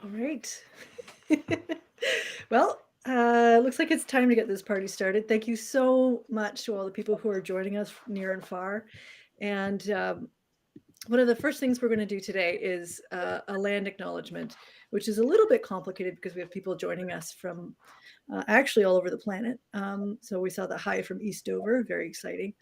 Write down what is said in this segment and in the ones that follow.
All right. Well, looks like it's time to get this party started. Thank you so much to all the people who are joining us near and far. And one of the first things we're going to do today is a land acknowledgement, which is a little bit complicated because we have people joining us from actually all over the planet. So we saw the hi from East Dover, very exciting.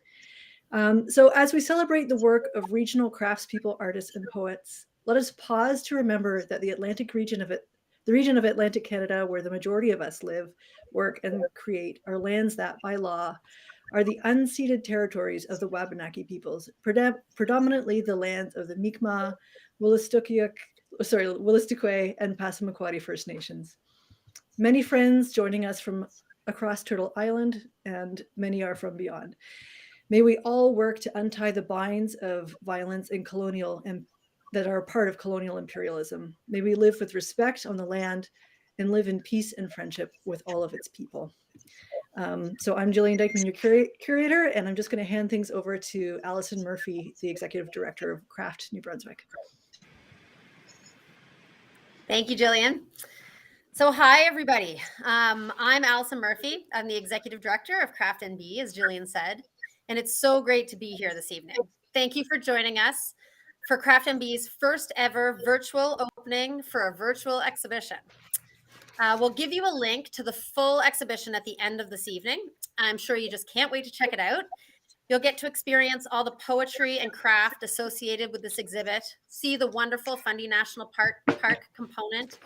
So as we celebrate the work of regional craftspeople, artists, and poets, let us pause to remember that the region of Atlantic Canada, where the majority of us live, work, and create, are lands that, by law, are the unceded territories of the Wabanaki peoples, predominantly the lands of the Mi'kmaq, Wolastoqey, and Passamaquoddy First Nations. Many friends joining us from across Turtle Island, and many are from beyond. May we all work to untie the binds of violence and that are part of colonial imperialism. May we live with respect on the land and live in peace and friendship with all of its people. So I'm Gillian Dykeman, your curator, and I'm just going to hand things over to Allison Murphy, the executive director of Craft New Brunswick. Thank you, Gillian. So hi, everybody. I'm Allison Murphy. I'm the executive director of Craft NB, as Gillian said, and it's so great to be here this evening. Thank you for joining us for Craft NB's first ever virtual opening for a virtual exhibition. We'll give you a link to the full exhibition at the end of this evening. I'm sure you just can't wait to check it out. You'll get to experience all the poetry and craft associated with this exhibit, see the wonderful Fundy National Park component,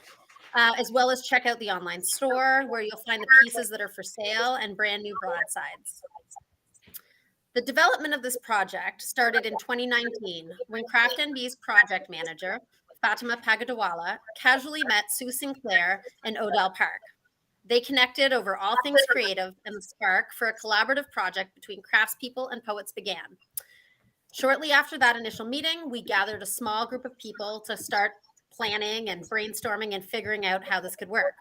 as well as check out the online store where you'll find the pieces that are for sale and brand new broadsides. The development of this project started in 2019 when Craft NB's project manager, Fatima Pagadawala, casually met Sue Sinclair in Odell Park. They connected over all things creative, and the spark for a collaborative project between craftspeople and poets began. Shortly after that initial meeting, we gathered a small group of people to start planning and brainstorming and figuring out how this could work.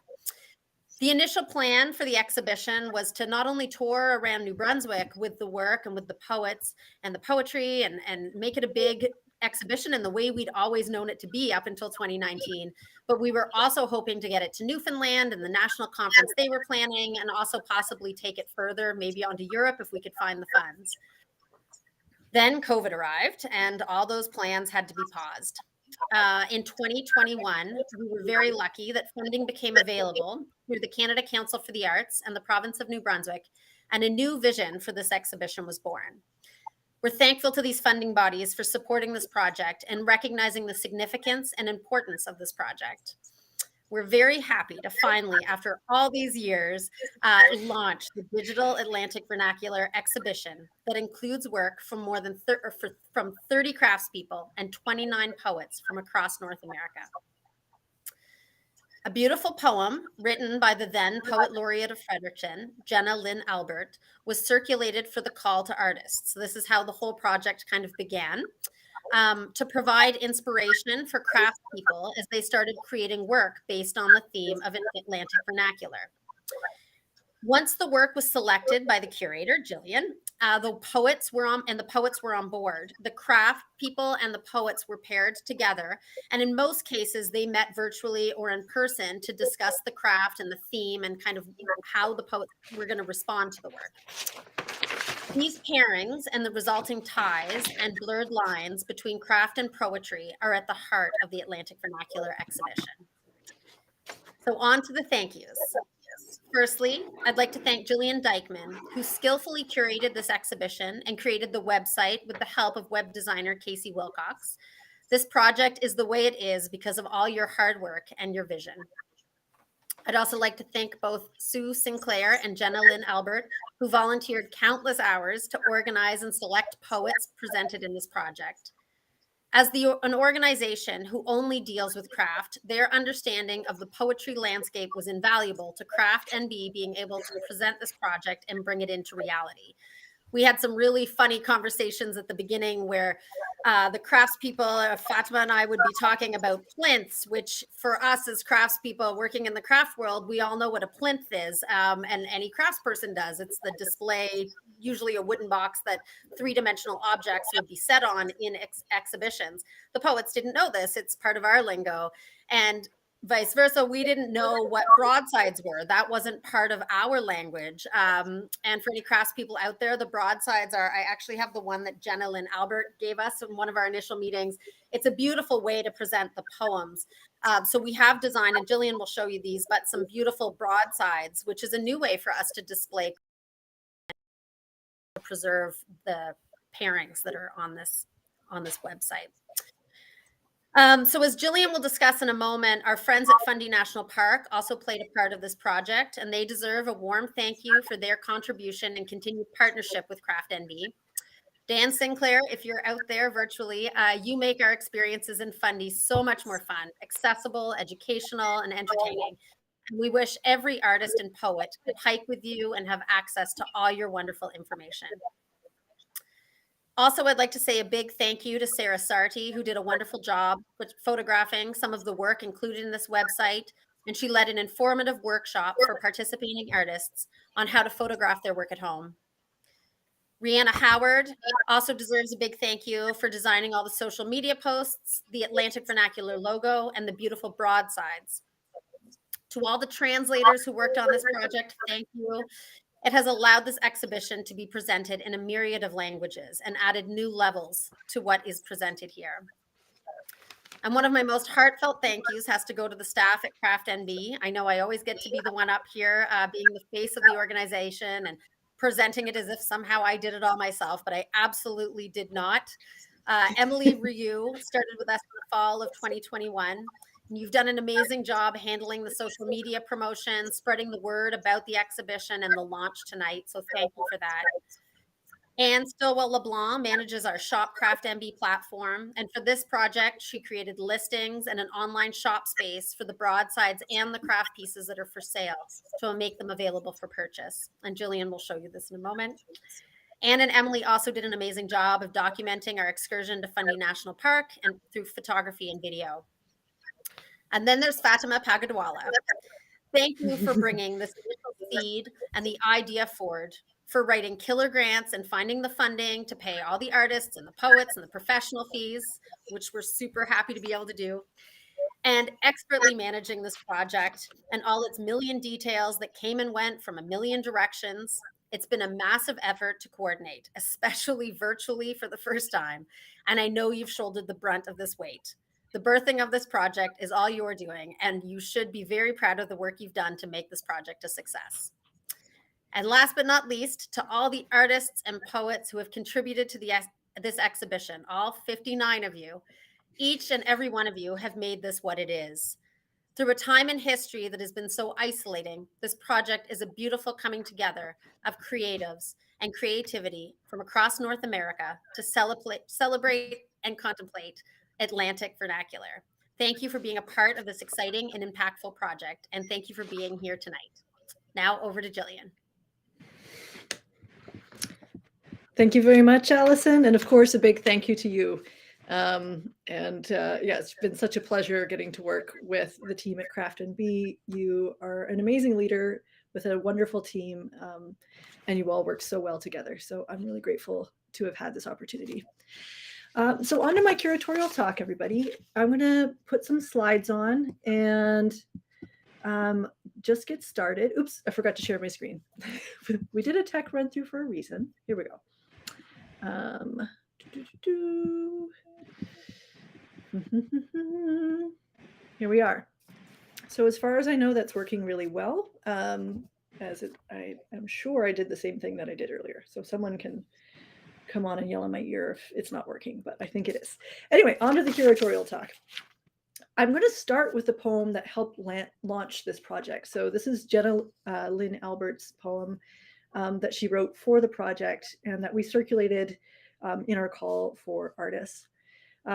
The initial plan for the exhibition was to not only tour around New Brunswick with the work and with the poets and the poetry and make it a big exhibition in the way we'd always known it to be up until 2019, but we were also hoping to get it to Newfoundland and the national conference they were planning, and also possibly take it further, maybe onto Europe if we could find the funds. Then COVID arrived and all those plans had to be paused. In 2021, we were very lucky that funding became available through the Canada Council for the Arts and the province of New Brunswick, and a new vision for this exhibition was born. We're thankful to these funding bodies for supporting this project and recognizing the significance and importance of this project. We're very happy to finally, after all these years, launch the Digital Atlantic Vernacular exhibition that includes work from more than from 30 craftspeople and 29 poets from across North America. A beautiful poem written by the then Poet Laureate of Fredericton, Jenna Lynn Albert, was circulated for the call to artists. So this is how the whole project kind of began. To provide inspiration for craftspeople as they started creating work based on the theme of Atlantic Vernacular. Once the work was selected by the curator, Gillian, the poets were on board. The craft people and the poets were paired together, and in most cases, they met virtually or in person to discuss the craft and the theme and kind of how the poets were going to respond to the work. These pairings and the resulting ties and blurred lines between craft and poetry are at the heart of the Atlantic Vernacular exhibition. So on to the thank yous. Firstly, I'd like to thank Gillian Dykeman, who skillfully curated this exhibition and created the website with the help of web designer Casey Wilcox. This project is the way it is because of all your hard work and your vision. I'd also like to thank both Sue Sinclair and Jenna Lynn Albert, who volunteered countless hours to organize and select poets presented in this project. As an organization who only deals with craft, their understanding of the poetry landscape was invaluable to Craft NB being able to present this project and bring it into reality. We had some really funny conversations at the beginning where the craftspeople, Fatima and I, would be talking about plinths, which for us as craftspeople working in the craft world, we all know what a plinth is, and any craftsperson does. It's the display, usually a wooden box that three-dimensional objects would be set on in exhibitions. The poets didn't know this. It's part of our lingo. And Vice versa, we didn't know what broadsides were. That wasn't part of our language. And for any crafts people out there, the broadsides are, I actually have the one that Jenna Lynn Albert gave us in one of our initial meetings. It's a beautiful way to present the poems. So we have designed, and Gillian will show you these, but some beautiful broadsides, which is a new way for us to display, preserve the pairings that are on this website. So as Gillian will discuss in a moment, our friends at Fundy National Park also played a part of this project, and they deserve a warm thank you for their contribution and continued partnership with Craft NB. Dan Sinclair, if you're out there virtually, you make our experiences in Fundy so much more fun, accessible, educational, and entertaining. And we wish every artist and poet could hike with you and have access to all your wonderful information. Also, I'd like to say a big thank you to Sarah Sarti, who did a wonderful job with photographing some of the work included in this website. And she led an informative workshop for participating artists on how to photograph their work at home. Rihanna Howard also deserves a big thank you for designing all the social media posts, the Atlantic Vernacular logo, and the beautiful broadsides. To all the translators who worked on this project, thank you. It has allowed this exhibition to be presented in a myriad of languages and added new levels to what is presented here. And one of my most heartfelt thank yous has to go to the staff at Craft NB. I know I always get to be the one up here being the face of the organization and presenting it as if somehow I did it all myself, but I absolutely did not. Emily Ryu started with us in the fall of 2021. And you've done an amazing job handling the social media promotion, spreading the word about the exhibition and the launch tonight. So thank you for that. Anne Stillwell LeBlanc manages our Shop Craft NB platform. And for this project, she created listings and an online shop space for the broadsides and the craft pieces that are for sale to make them available for purchase. And Gillian will show you this in a moment. Anne and Emily also did an amazing job of documenting our excursion to Fundy National Park and through photography and video. And then there's Fatima Pagadwala. Thank you for bringing this initial seed and the idea forward, for writing killer grants and finding the funding to pay all the artists and the poets and the professional fees, which we're super happy to be able to do, and expertly managing this project and all its million details that came and went from a million directions. It's been a massive effort to coordinate, especially virtually for the first time. And I know you've shouldered the brunt of this weight. The birthing of this project is all you're doing, and you should be very proud of the work you've done to make this project a success. And last but not least, to all the artists and poets who have contributed to this exhibition, all 59 of you, each and every one of you have made this what it is. Through a time in history that has been so isolating, this project is a beautiful coming together of creatives and creativity from across North America to celebrate and contemplate Atlantic Vernacular. Thank you for being a part of this exciting and impactful project, and thank you for being here tonight. Now over to Gillian. Thank you very much, Allison. And of course, a big thank you to you. Yeah, it's been such a pleasure getting to work with the team at Craft NB. You are an amazing leader with a wonderful team, and you all work so well together. So I'm really grateful to have had this opportunity. So on to my curatorial talk, everybody. I'm going to put some slides on and just get started. Oops, I forgot to share my screen. We did a tech run through for a reason. Here we go. Here we are. So as far as I know, that's working really well. I am sure I did the same thing that I did earlier. So someone can come on and yell in my ear if it's not working, but I think it is. Anyway, on to the curatorial talk. I'm going to start with the poem that helped launch this project. So this is Jenna Lynn Albert's poem that she wrote for the project and that we circulated in our call for artists.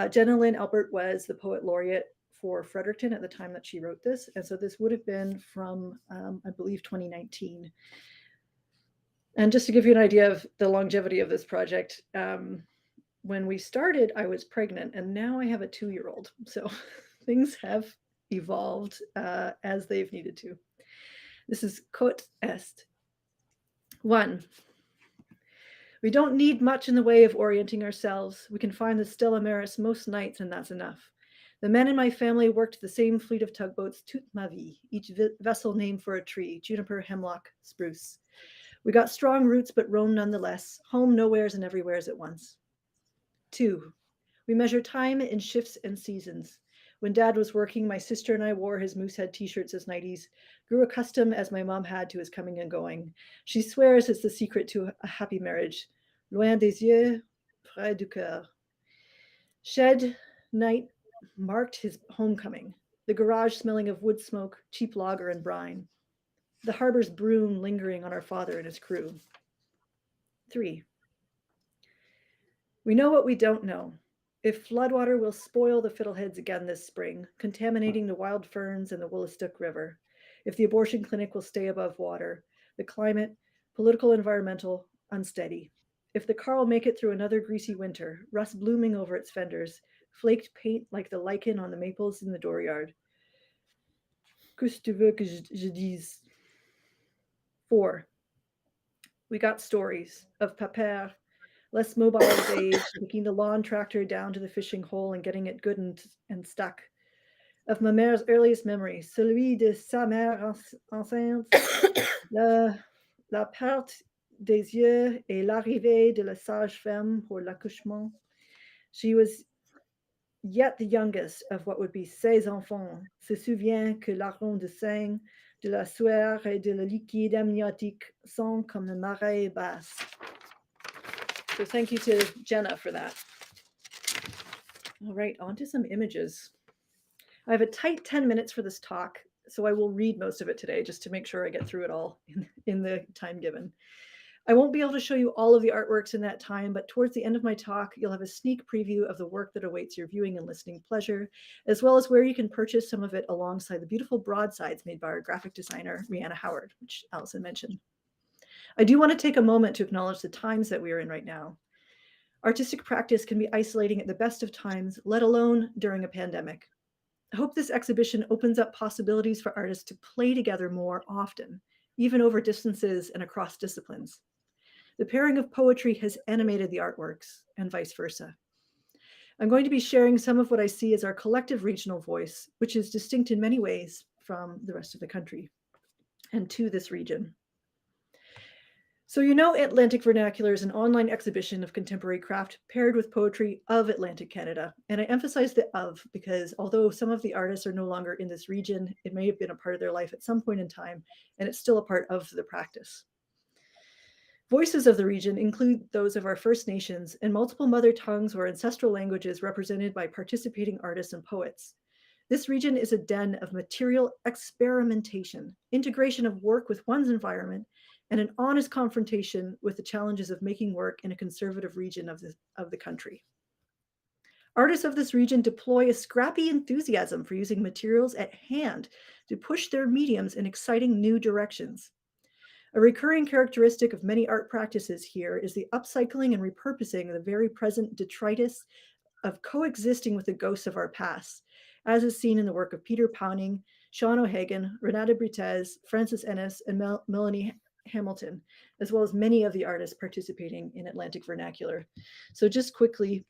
Jenna Lynn Albert was the poet laureate for Fredericton at the time that she wrote this. And so this would have been from, I believe, 2019. And just to give you an idea of the longevity of this project, when we started, I was pregnant, and now I have a 2-year-old. So things have evolved as they've needed to. This is Quote Est. 1. We don't need much in the way of orienting ourselves. We can find the Stella Maris most nights, and that's enough. The men in my family worked the same fleet of tugboats toute ma vie, each vessel named for a tree, juniper, hemlock, spruce. We got strong roots, but roamed nonetheless, home nowheres and everywheres at once. 2. We measure time in shifts and seasons. When Dad was working, my sister and I wore his moosehead t-shirts as nighties, grew accustomed as my mom had to his coming and going. She swears it's the secret to a happy marriage. Loin des yeux, près du cœur. Shed night marked his homecoming, the garage smelling of wood smoke, cheap lager, and brine. The harbor's broom lingering on our father and his crew. 3. We know what we don't know. If floodwater will spoil the fiddleheads again this spring, contaminating the wild ferns and the Woolastook River. If the abortion clinic will stay above water. The climate, political, environmental, unsteady. If the car will make it through another greasy winter, rust blooming over its fenders, flaked paint like the lichen on the maples in the dooryard. Qu'est-ce que tu veux que je dise? 4. We got stories of Papa, less mobile of age, taking the lawn tractor down to the fishing hole and getting it good and stuck. Of ma mère's earliest memory, celui de sa mère enceinte, la perte des yeux et l'arrivée de la sage-femme pour l'accouchement. She was yet the youngest of what would be 16 enfants, se souvient que la ronde de sang, de la sueur et de la liquide amniotique sont comme la marée basse. So thank you to Jenna for that. All right, on to some images. I have a tight 10 minutes for this talk, so I will read most of it today just to make sure I get through it all in the time given. I won't be able to show you all of the artworks in that time, but towards the end of my talk, you'll have a sneak preview of the work that awaits your viewing and listening pleasure, as well as where you can purchase some of it alongside the beautiful broadsides made by our graphic designer, Rihanna Howard, which Allison mentioned. I do want to take a moment to acknowledge the times that we are in right now. Artistic practice can be isolating at the best of times, let alone during a pandemic. I hope this exhibition opens up possibilities for artists to play together more often, even over distances and across disciplines. The pairing of poetry has animated the artworks, and vice versa. I'm going to be sharing some of what I see as our collective regional voice, which is distinct in many ways from the rest of the country and to this region. So you know Atlantic Vernacular is an online exhibition of contemporary craft paired with poetry of Atlantic Canada. And I emphasize the of because although some of the artists are no longer in this region, it may have been a part of their life at some point in time, and it's still a part of the practice. Voices of the region include those of our First Nations and multiple mother tongues or ancestral languages represented by participating artists and poets. This region is a den of material experimentation, integration of work with one's environment, and an honest confrontation with the challenges of making work in a conservative region of the country. Artists of this region deploy a scrappy enthusiasm for using materials at hand to push their mediums in exciting new directions. A recurring characteristic of many art practices here is the upcycling and repurposing of the very present detritus of coexisting with the ghosts of our past, as is seen in the work of Peter Pounding, Sean O'Hagan, Renata Britez, Frances Ennis, and Melanie Hamilton, as well as many of the artists participating in Atlantic Vernacular. So just quickly,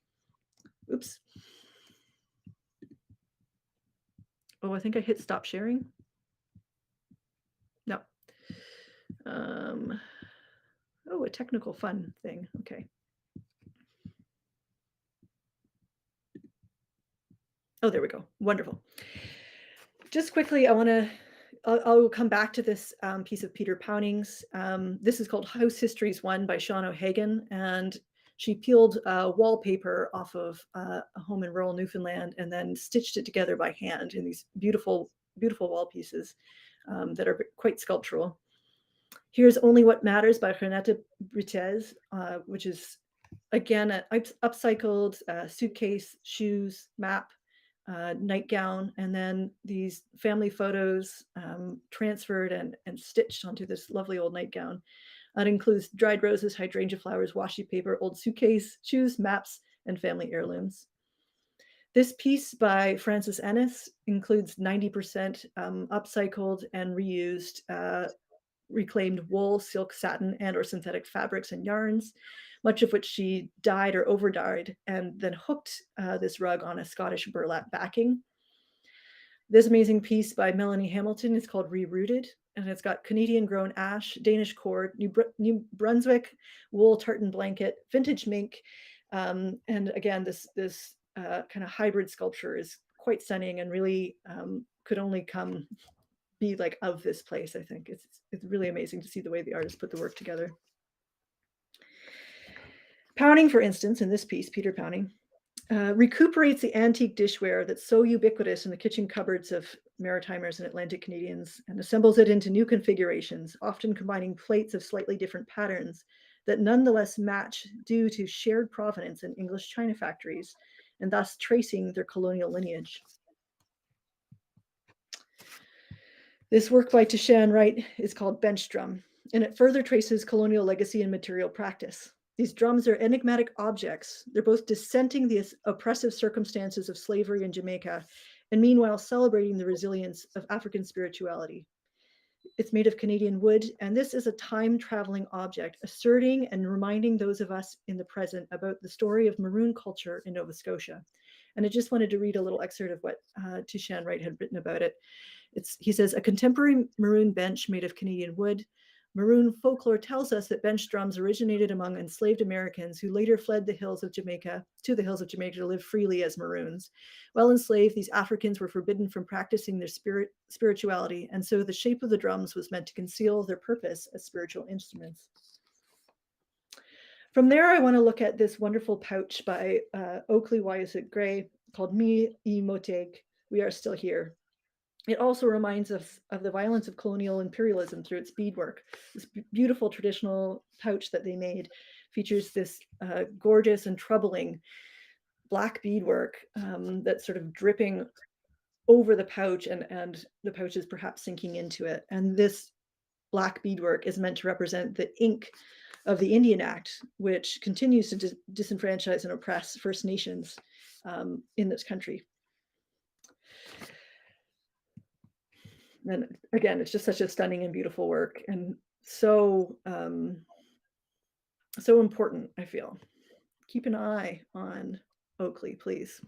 oops. Oh, I think I hit stop sharing. No. Oh, a technical fun thing. Okay. Oh, there we go. Wonderful. Just quickly, I'll come back to this piece of Peter Pounding's. This is called House Histories 1 by Sean O'Hagan, and she peeled wallpaper off of a home in rural Newfoundland and then stitched it together by hand in these beautiful, beautiful wall pieces that are quite sculptural. Here's Only What Matters by Renata Britez, which is, again, an upcycled suitcase, shoes, map, nightgown, and then these family photos transferred and stitched onto this lovely old nightgown. It includes dried roses, hydrangea flowers, washi paper, old suitcase, shoes, maps, and family heirlooms. This piece by Frances Ennis includes 90% upcycled and reused reclaimed wool, silk, satin, and or synthetic fabrics and yarns, much of which she dyed or over dyed and then hooked this rug on a Scottish burlap backing. This amazing piece by Melanie Hamilton is called Rerooted, and it's got Canadian-grown ash, Danish cord, New Brunswick wool tartan blanket, vintage mink, and again, this kind of hybrid sculpture is quite stunning and really could only be like of this place. I think it's really amazing to see the way the artists put the work together. Pounding, for instance, in this piece, Peter Pounding, recuperates the antique dishware that's so ubiquitous in the kitchen cupboards of Maritimers and Atlantic Canadians and assembles it into new configurations, often combining plates of slightly different patterns that nonetheless match due to shared provenance in English china factories and thus tracing their colonial lineage. This work by Tishan Wright is called Bench Drum, and it further traces colonial legacy and material practice. These drums are enigmatic objects. They're both dissenting the oppressive circumstances of slavery in Jamaica and meanwhile celebrating the resilience of African spirituality. It's made of Canadian wood, and this is a time-traveling object, asserting and reminding those of us in the present about the story of Maroon culture in Nova Scotia. And I just wanted to read a little excerpt of what Tishan Wright had written about it. He says, a contemporary maroon bench made of Canadian wood. Maroon folklore tells us that bench drums originated among enslaved Americans who later fled to the hills of Jamaica to live freely as maroons. While enslaved, these Africans were forbidden from practicing their spirituality, and so the shape of the drums was meant to conceal their purpose as spiritual instruments. From there, I want to look at this wonderful pouch by Oakley Wyatt Gray called Me I Moteg, We Are Still Here. It also reminds us of the violence of colonial imperialism through its beadwork. This beautiful traditional pouch that they made features this gorgeous and troubling black beadwork that's sort of dripping over the pouch, and the pouch is perhaps sinking into it. And this black beadwork is meant to represent the ink of the Indian Act, which continues to disenfranchise and oppress First Nations in this country. And again, it's just such a stunning and beautiful work, and so important, I feel. Keep an eye on Oakley, please.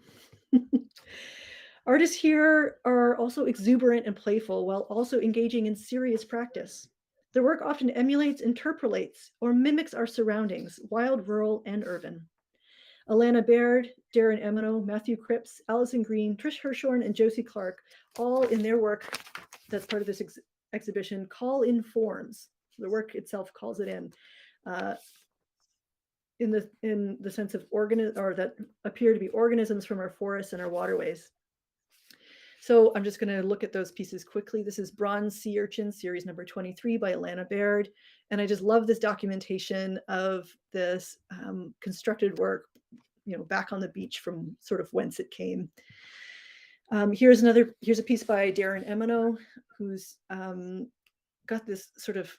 Artists here are also exuberant and playful while also engaging in serious practice. Their work often emulates, interpolates, or mimics our surroundings, wild, rural, and urban. Alana Baird, Darren Emino, Matthew Cripps, Alison Green, Trish Hirshhorn, and Josie Clark, all in their work that's part of this exhibition, call in forms. The work itself calls it in the sense of that appear to be organisms from our forests and our waterways. So I'm just going to look at those pieces quickly. This is Bronze Sea Urchin, series number 23 by Alana Baird. And I just love this documentation of this constructed work, back on the beach from sort of whence it came. Here's a piece by Darren Emino, who's got this sort of,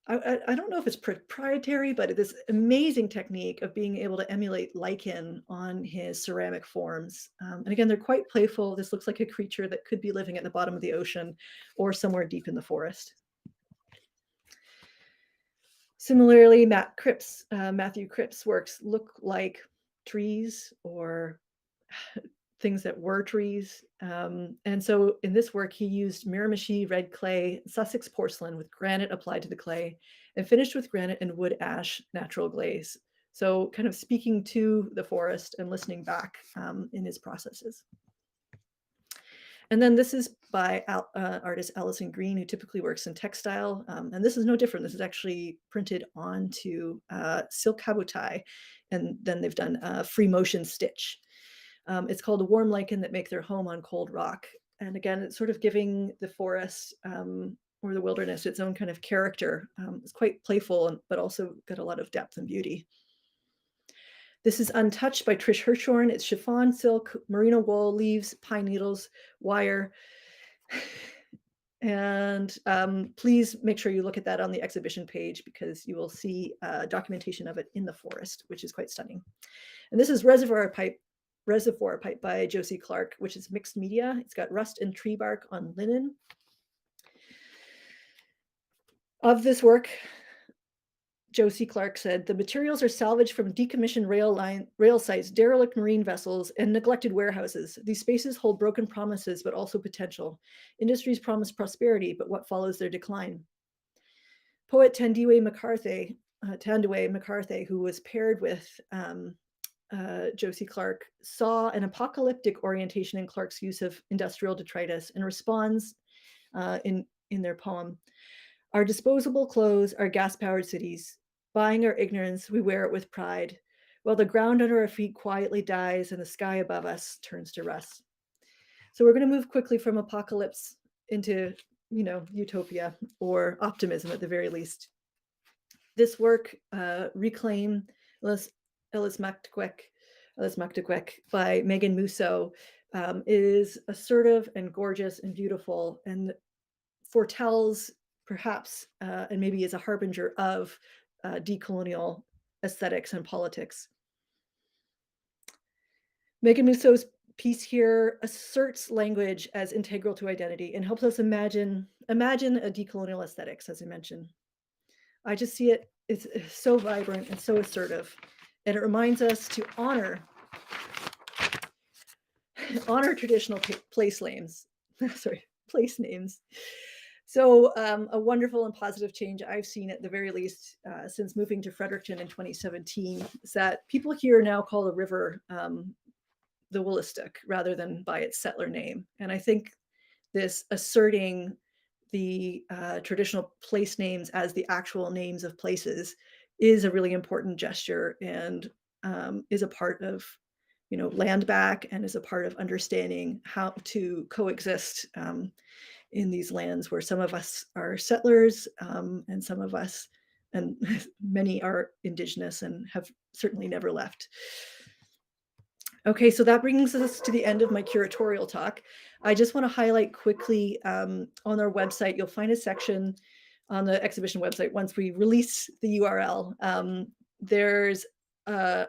I don't know if it's proprietary, but this amazing technique of being able to emulate lichen on his ceramic forms. And again, they're quite playful. This looks like a creature that could be living at the bottom of the ocean or somewhere deep in the forest. Similarly, Matthew Cripps' works look like trees or things that were trees. And so in this work, he used Miramichi red clay, Sussex porcelain with granite applied to the clay, and finished with granite and wood ash natural glaze. So kind of speaking to the forest and listening back in his processes. And then this is by artist Alison Green, who typically works in textile. And this is no different. This is actually printed onto silk habutai, and then they've done free motion stitch. It's called a warm lichen that make their home on cold rock. And again, it's sort of giving the forest or the wilderness its own kind of character. It's quite playful, but also got a lot of depth and beauty. This is Untouched by Trish Hirshhorn. It's chiffon, silk, merino wool, leaves, pine needles, wire. And please make sure you look at that on the exhibition page, because you will see documentation of it in the forest, which is quite stunning. And this is Reservoir Pipe by Josie Clark, which is mixed media. It's got rust and tree bark on linen. Of this work, Josie Clark said, the materials are salvaged from decommissioned rail sites, derelict marine vessels, and neglected warehouses. These spaces hold broken promises, but also potential. Industries promise prosperity, but what follows their decline? Poet Thandiwe McCarthy, who was paired with Josie Clark, saw an apocalyptic orientation in Clark's use of industrial detritus and responds in their poem, our disposable clothes are gas-powered cities. Buying our ignorance, we wear it with pride, while the ground under our feet quietly dies and the sky above us turns to rust. So we're going to move quickly from apocalypse into, utopia or optimism at the very least. This work, Reclaim Ellis Maktakwek by Megan Musso, is assertive and gorgeous and beautiful and foretells perhaps, and maybe is a harbinger of decolonial aesthetics and politics. Megan Musso's piece here asserts language as integral to identity and helps us imagine a decolonial aesthetics, as I mentioned. I just see it, it's so vibrant and so assertive, and it reminds us to honor traditional place names. Place names. So a wonderful and positive change I've seen at the very least since moving to Fredericton in 2017 is that people here now call the river the Woollistook rather than by its settler name. And I think this asserting the traditional place names as the actual names of places is a really important gesture and is a part of, land back and is a part of understanding how to coexist in these lands where some of us are settlers and some of us, and many are Indigenous and have certainly never left. Okay, so that brings us to the end of my curatorial talk. I just want to highlight quickly on our website, you'll find a section on the exhibition website once we release the URL. There's a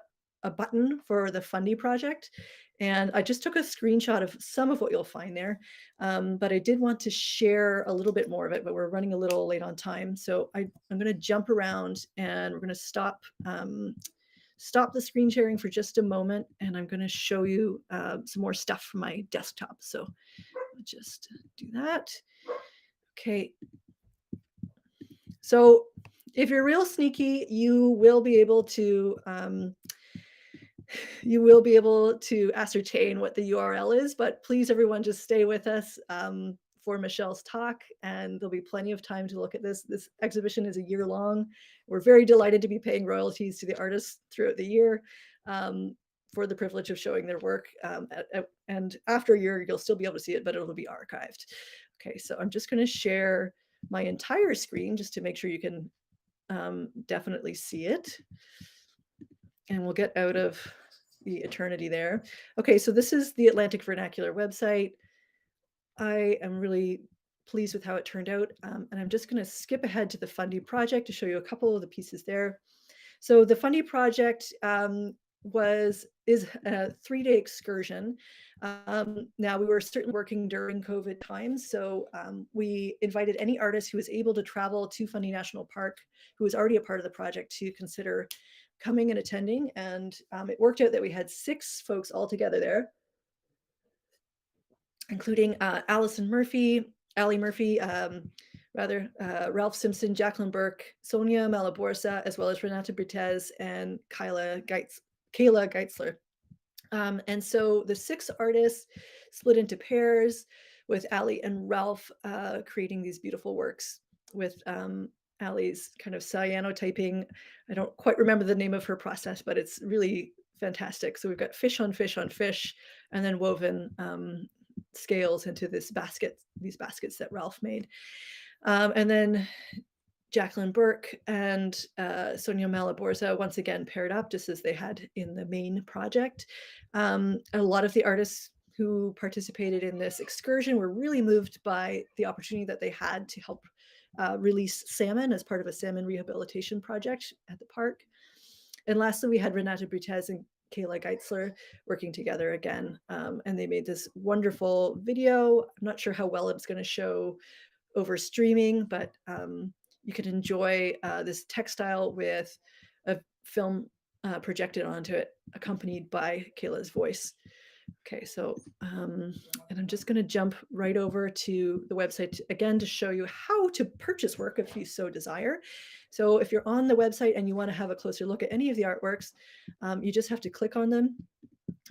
button for the Fundy project. And I just took a screenshot of some of what you'll find there, but I did want to share a little bit more of it, but we're running a little late on time. So I'm going to jump around and we're going to stop the screen sharing for just a moment. And I'm going to show you some more stuff from my desktop. So I'll just do that. Okay. So if you're real sneaky, you will be able to ascertain what the URL is, but please everyone just stay with us for Michelle's talk, and there'll be plenty of time to look at this. This exhibition is a year long. We're very delighted to be paying royalties to the artists throughout the year for the privilege of showing their work. And after a year, you'll still be able to see it, but it'll be archived. Okay, so I'm just going to share my entire screen just to make sure you can definitely see it. And we'll get out of the eternity there. Okay, so this is the Atlantic Vernacular website. I am really pleased with how it turned out. And I'm just going to skip ahead to the Fundy project to show you a couple of the pieces there. So the Fundy project is a 3-day excursion. Now we were certainly working during COVID times, so we invited any artist who was able to travel to Fundy National Park, who was already a part of the project, to consider coming and attending. And it worked out that we had 6 folks all together there, including Ali Murphy, Ralph Simpson, Jacqueline Burke, Sonia Malaborsa, as well as Renata Bertez and Kayla Geitzler. And so the 6 artists split into pairs, with Ali and Ralph creating these beautiful works with Ali's kind of cyanotyping. I don't quite remember the name of her process, but it's really fantastic. So we've got fish on fish on fish, and then woven scales into these baskets that Ralph made. And then Jacqueline Burke and Sonia Malaborza once again paired up, just as they had in the main project. A lot of the artists who participated in this excursion were really moved by the opportunity that they had to help release salmon as part of a salmon rehabilitation project at the park. And lastly, we had Renata Bertez and Kayla Geitzler working together again, and they made this wonderful video. I'm not sure how well it's going to show over streaming, but you can enjoy this textile with a film projected onto it, accompanied by Kayla's voice. Okay, so, and I'm just going to jump right over to the website again to show you how to purchase work if you so desire. So if you're on the website and you want to have a closer look at any of the artworks, you just have to click on them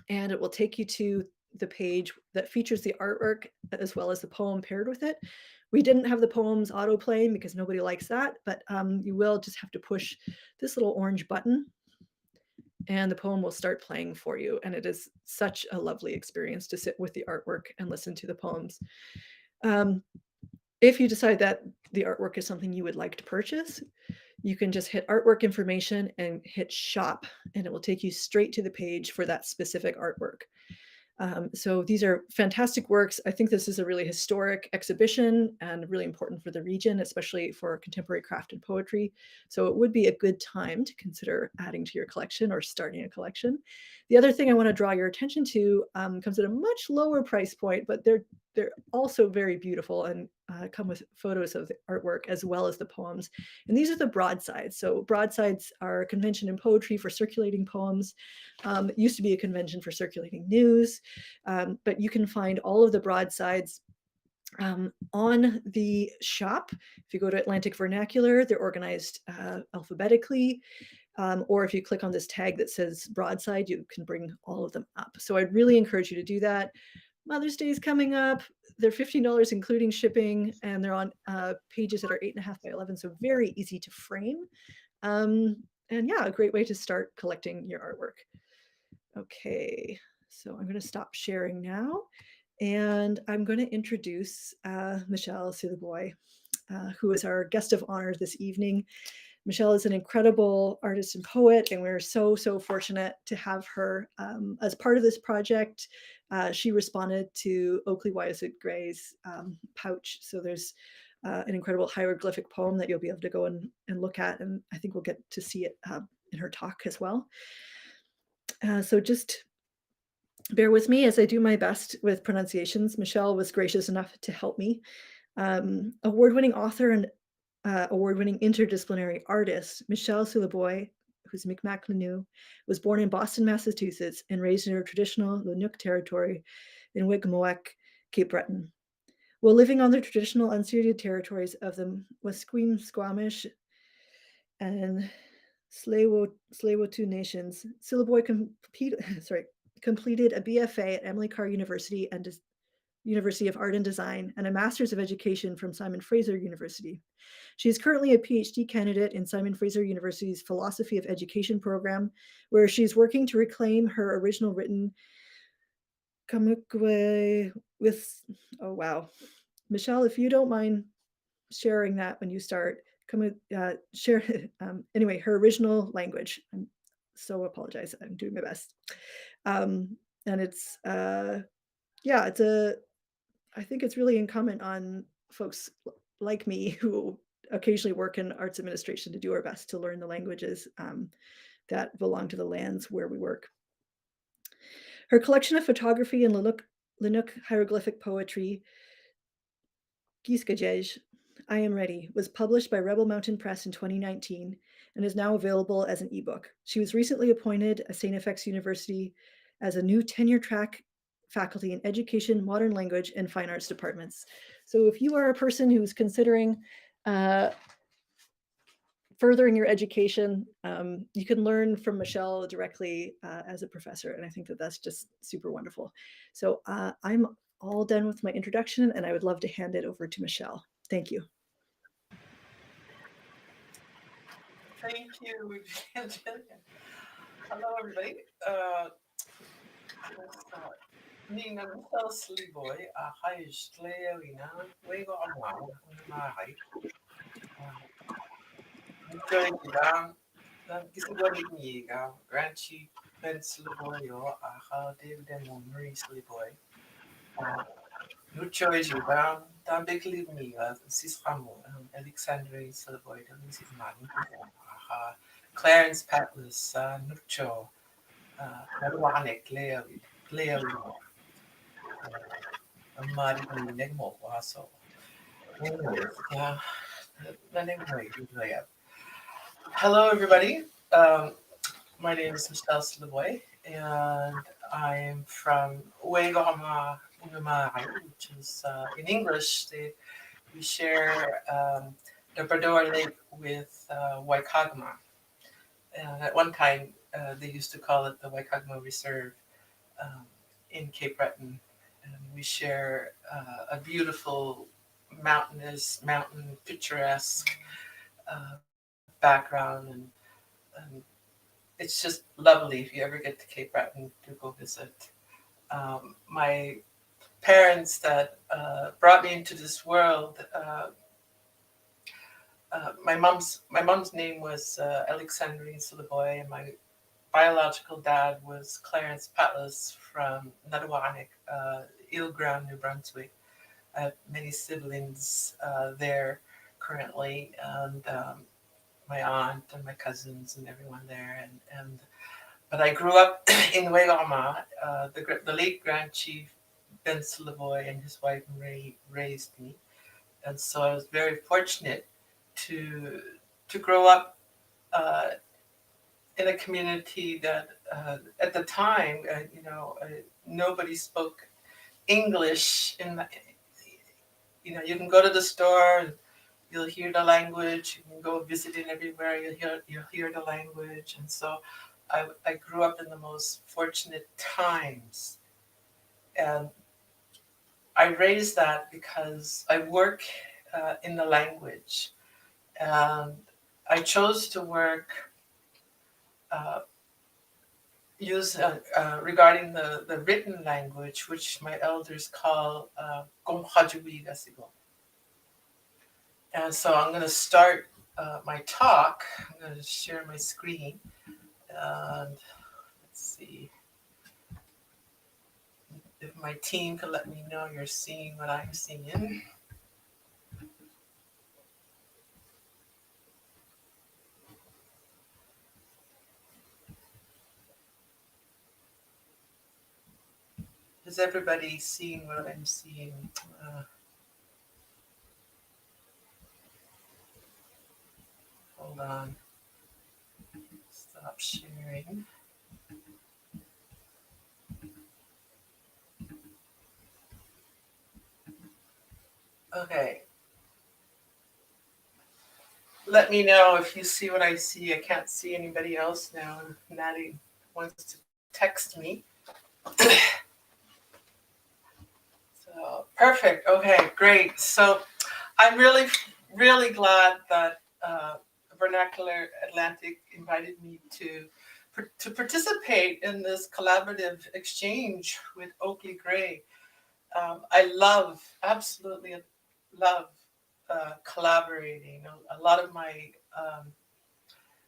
and it will take you to the page that features the artwork as well as the poem paired with it. We didn't have the poems auto-playing because nobody likes that, but you will just have to push this little orange button and the poem will start playing for you. And it is such a lovely experience to sit with the artwork and listen to the poems. If you decide that the artwork is something you would like to purchase, you can just hit artwork information and hit shop, and it will take you straight to the page for that specific artwork. So these are fantastic works. I think this is a really historic exhibition and really important for the region, especially for contemporary craft and poetry. So it would be a good time to consider adding to your collection or starting a collection. The other thing I want to draw your attention to comes at a much lower price point, but they're also very beautiful and come with photos of the artwork as well as the poems. And these are the broadsides. So broadsides are a convention in poetry for circulating poems. It used to be a convention for circulating news, but you can find all of the broadsides on the shop. If you go to Atlantic Vernacular, they're organized alphabetically. Or if you click on this tag that says broadside, you can bring all of them up. So I'd really encourage you to do that. Mother's Day is coming up. They're $15 including shipping, and they're on pages that are 8.5 by 11, so very easy to frame. And yeah, a great way to start collecting your artwork. Okay, so I'm going to stop sharing now, and I'm going to introduce Michelle Sylliboy, who is our guest of honor this evening. Michelle is an incredible artist and poet, and we're so fortunate to have her as part of this project. She responded to Oakley Wyatt Gray's pouch, so there's an incredible hieroglyphic poem that you'll be able to go and look at, and I think we'll get to see it in her talk as well. So just bear with me as I do my best with pronunciations. Michelle was gracious enough to help me. Award-winning author and award-winning interdisciplinary artist, Michelle Sylliboy, who's Mi'kmaq Lanu, was born in Boston, Massachusetts, and raised in her traditional Lenape territory in Wigmoak, Cape Breton. While living on the traditional unceded territories of the Musqueam, Squamish, and Tsleil-Waututh nations, Sylliboy completed a BFA at Emily Carr University and University of Art and Design, and a Master's of Education from Simon Fraser University. She is currently a PhD candidate in Simon Fraser University's Philosophy of Education program, where she's working to reclaim her original written Kamukwe with, oh wow. Michelle, if you don't mind sharing that when you start, share, anyway, her original language. I'm so apologize, I'm doing my best. And it's, yeah, I think it's really incumbent on folks like me who occasionally work in arts administration to do our best to learn the languages that belong to the lands where we work. Her collection of photography and Lenape hieroglyphic poetry, Giskajej, I Am Ready, was published by Rebel Mountain Press in 2019 and is now available as an ebook. She was recently appointed at St. FX University as a new tenure-track faculty in education, modern language, and fine arts departments. So if you are a person who's considering furthering your education, you can learn from Michelle directly as a professor, and I think that that's just super wonderful. So I'm all done with my introduction, and I would love to hand it over to Michelle. Thank you. Thank you, Gillian. Hello, everybody. Nina Michelle Sylliboy, hi, Shlewina, we got a wow, hi. Enjoying this is what it means. Ranchi Ben Sylliboy, or David and Marie Sylliboy. No choice, you down, big leave me, Sis Amo, Alexandre Sylliboy, this is man. Clarence Patlas, Nucho, Naruanek, Leo, Mari Negmo, so. Yeah, Hello, everybody. Um, my name is Michelle Sylliboy, and I'm from Uegama Unumai, which is in English. We share the Brador Lake with Waikagama. And at one time, they used to call it the Waikagama Reserve um, in Cape Breton. And we share a beautiful mountain picturesque background, and it's just lovely if you ever get to Cape Breton to go visit. My parents that brought me into this world, my mom's name was Alexandrine Sylliboy, and my biological dad was Clarence Patlas from Nadawanik, Ile Grand, New Brunswick. I have many siblings there currently, and my aunt and my cousins and everyone there. And but I grew up in Waigama. The late Grand Chief Ben Sylliboy and his wife Marie raised me, and so I was very fortunate to grow up in a community that at the time, nobody spoke English. You can go to the store and you'll hear the language. You can go visiting everywhere. You'll hear the language, and so I grew up in the most fortunate times, and I raised that because I work in the language, and I chose to work uh, regarding the written language, which my elders call Gomhajuwi Gasigo. And so I'm going to start my talk. I'm going to share my screen. And let's see if my team can let me know you're seeing what I'm seeing. Is everybody seeing what I'm seeing? Hold on. Stop sharing. Okay. Let me know if you see what I see. I can't see anybody else now. Natty wants to text me. So perfect. Okay, great. So I'm really, really glad that Vernacular Atlantic invited me to participate in this collaborative exchange with Oakley Gray. I absolutely love collaborating. A lot of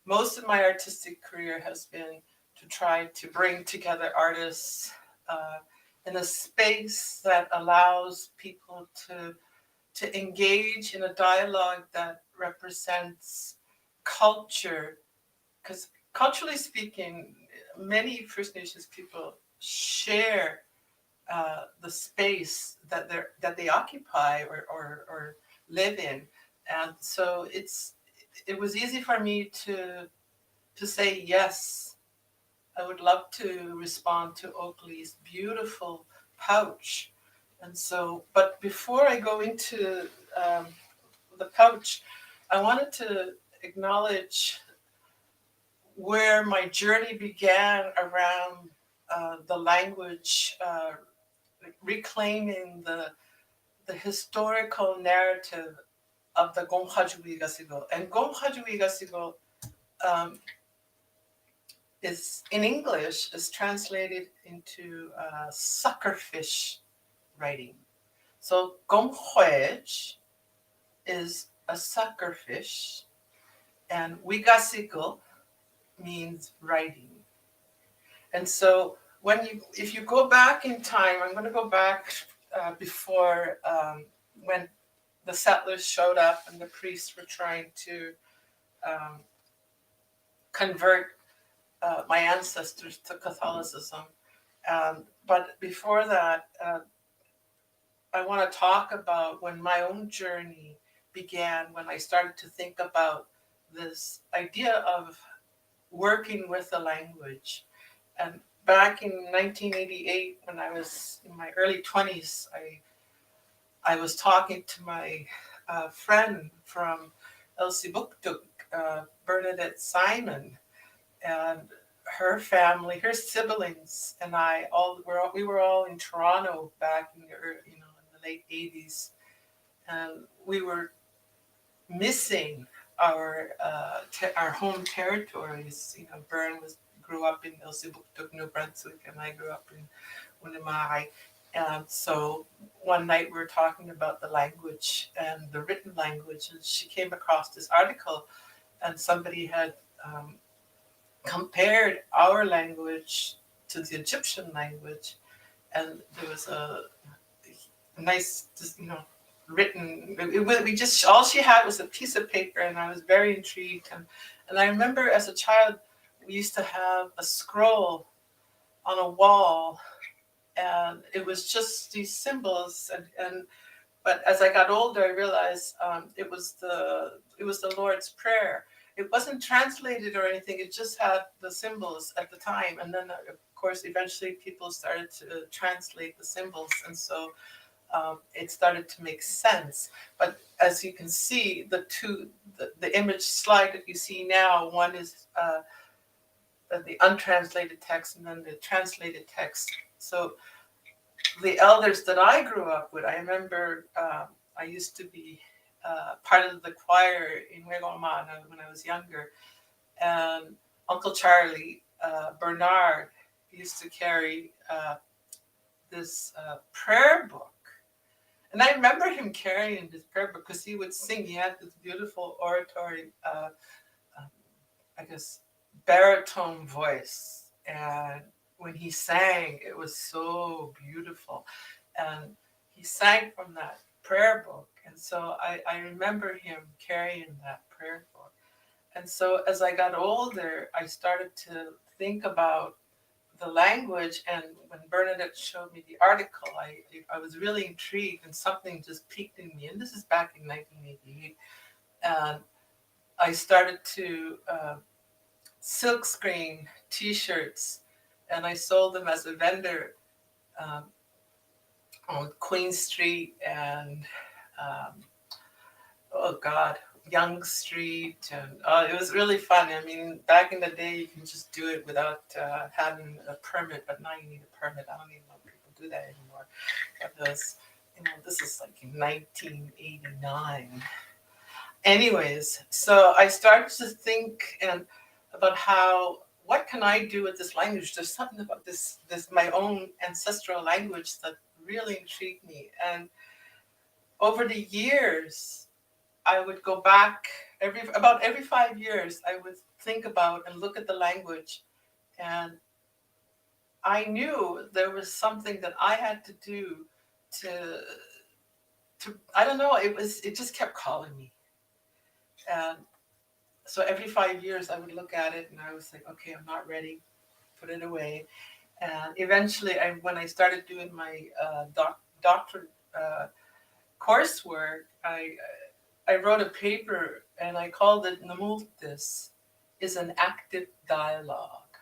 most of my artistic career has been to try to bring together artists uh, in a space that allows people to engage in a dialogue that represents culture. Because culturally speaking, many First Nations people share the space that they occupy or live in, and so it was easy for me to say yes. I would love to respond to Oakley's beautiful pouch, and so. But before I go into the pouch, I wanted to acknowledge where my journey began around the language, reclaiming the historical narrative of the Gomhajuwi Gasigo. And Gomhajuwi Gasigo um, is in English is translated into suckerfish writing. So Gomhwej is a suckerfish, and Wigasigo means writing. And so if you go back in time, I'm going to go back before when the settlers showed up and the priests were trying to um, convert my ancestors to Catholicism. But before that, I want to talk about when my own journey began when I started to think about this idea of working with the language. And back in 1988, when I was in my early 20s, I was talking to my friend from Elsipogtog, Bernadette Simon, and her family, her siblings, and I we were all in Toronto back in the in the late 80s, and we were missing our home territories. Bern grew up in Elsipogtog, New Brunswick, and I grew up in Unimai. And so one night we were talking about the language and the written language, and she came across this article, and somebody had compared our language to the Egyptian language, and there was a nice, written. We just all she had was a piece of paper, and I was very intrigued. And I remember as a child, we used to have a scroll on a wall, and it was just these symbols. But as I got older, I realized it was the Lord's Prayer. It wasn't translated or anything. It just had the symbols at the time, and then of course eventually people started to translate the symbols, and so it started to make sense. But as you can see, the image slide that you see now, one is the untranslated text, and then the translated text. So the elders that I grew up with, I remember I used to be part of the choir in Wegoma when I was younger, and Uncle Charlie Bernard used to carry this prayer book. And I remember him carrying this prayer book because he would sing. He had this beautiful oratory, I guess, baritone voice. And when he sang, it was so beautiful. And he sang from that prayer book. And so I remember him carrying that prayer book. And so as I got older, I started to think about the language. And when Bernadette showed me the article, I was really intrigued, and something just piqued in me. And this is back in 1988. And I started to silk screen T-shirts, and I sold them as a vendor on Queen Street and Young Street, and it was really fun. I mean, back in the day, you can just do it without having a permit, but now you need a permit. I don't even know if people do that anymore. Because, this is like in 1989. Anyways, so I started to think about what can I do with this language? There's something about this my own ancestral language that really intrigued me. And over the years, I would go back about every 5 years. I would think about and look at the language, and I knew there was something that I had to do to I don't know. It just kept calling me, and so every 5 years I would look at it, and I was like, okay, I'm not ready, put it away. And eventually, when I started doing my doctorate coursework, I wrote a paper, and I called it Namultis is an active dialogue.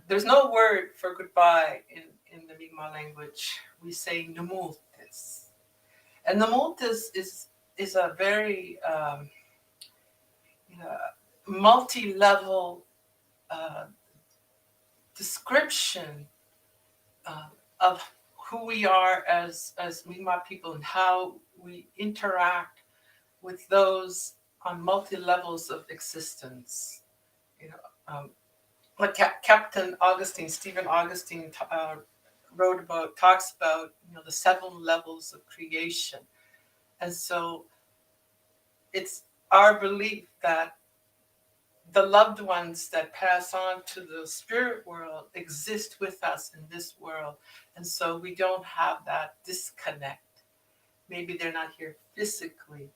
There's no word for goodbye in the Mi'kmaq language. We say Namultis. And Namultis is a very multi-level description of who we are as Mi'kmaq people, and how we interact with those on multi-levels of existence. Like Captain Augustine, Stephen Augustine talks about the 7 levels of creation. And so it's our belief that the loved ones that pass on to the spirit world exist with us in this world. And so we don't have that disconnect. Maybe they're not here physically,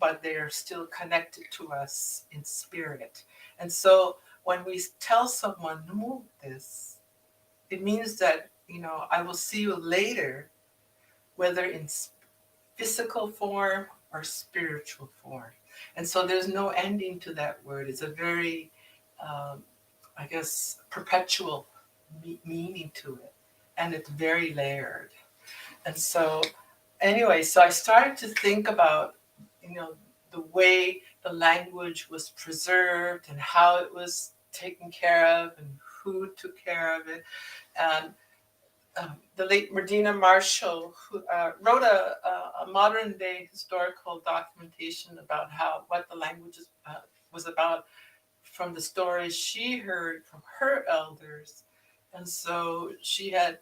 but they are still connected to us in spirit. And so when we tell someone, move this, it means that, I will see you later, whether in physical form or spiritual form. And so there's no ending to that word. It's a very, I guess, perpetual meaning to it. And it's very layered. And so, anyway, so I started to think about, the way the language was preserved and how it was taken care of and who took care of it. And the late Medina Marshall, who wrote a modern day historical documentation about what the language was about from the stories she heard from her elders. And so she had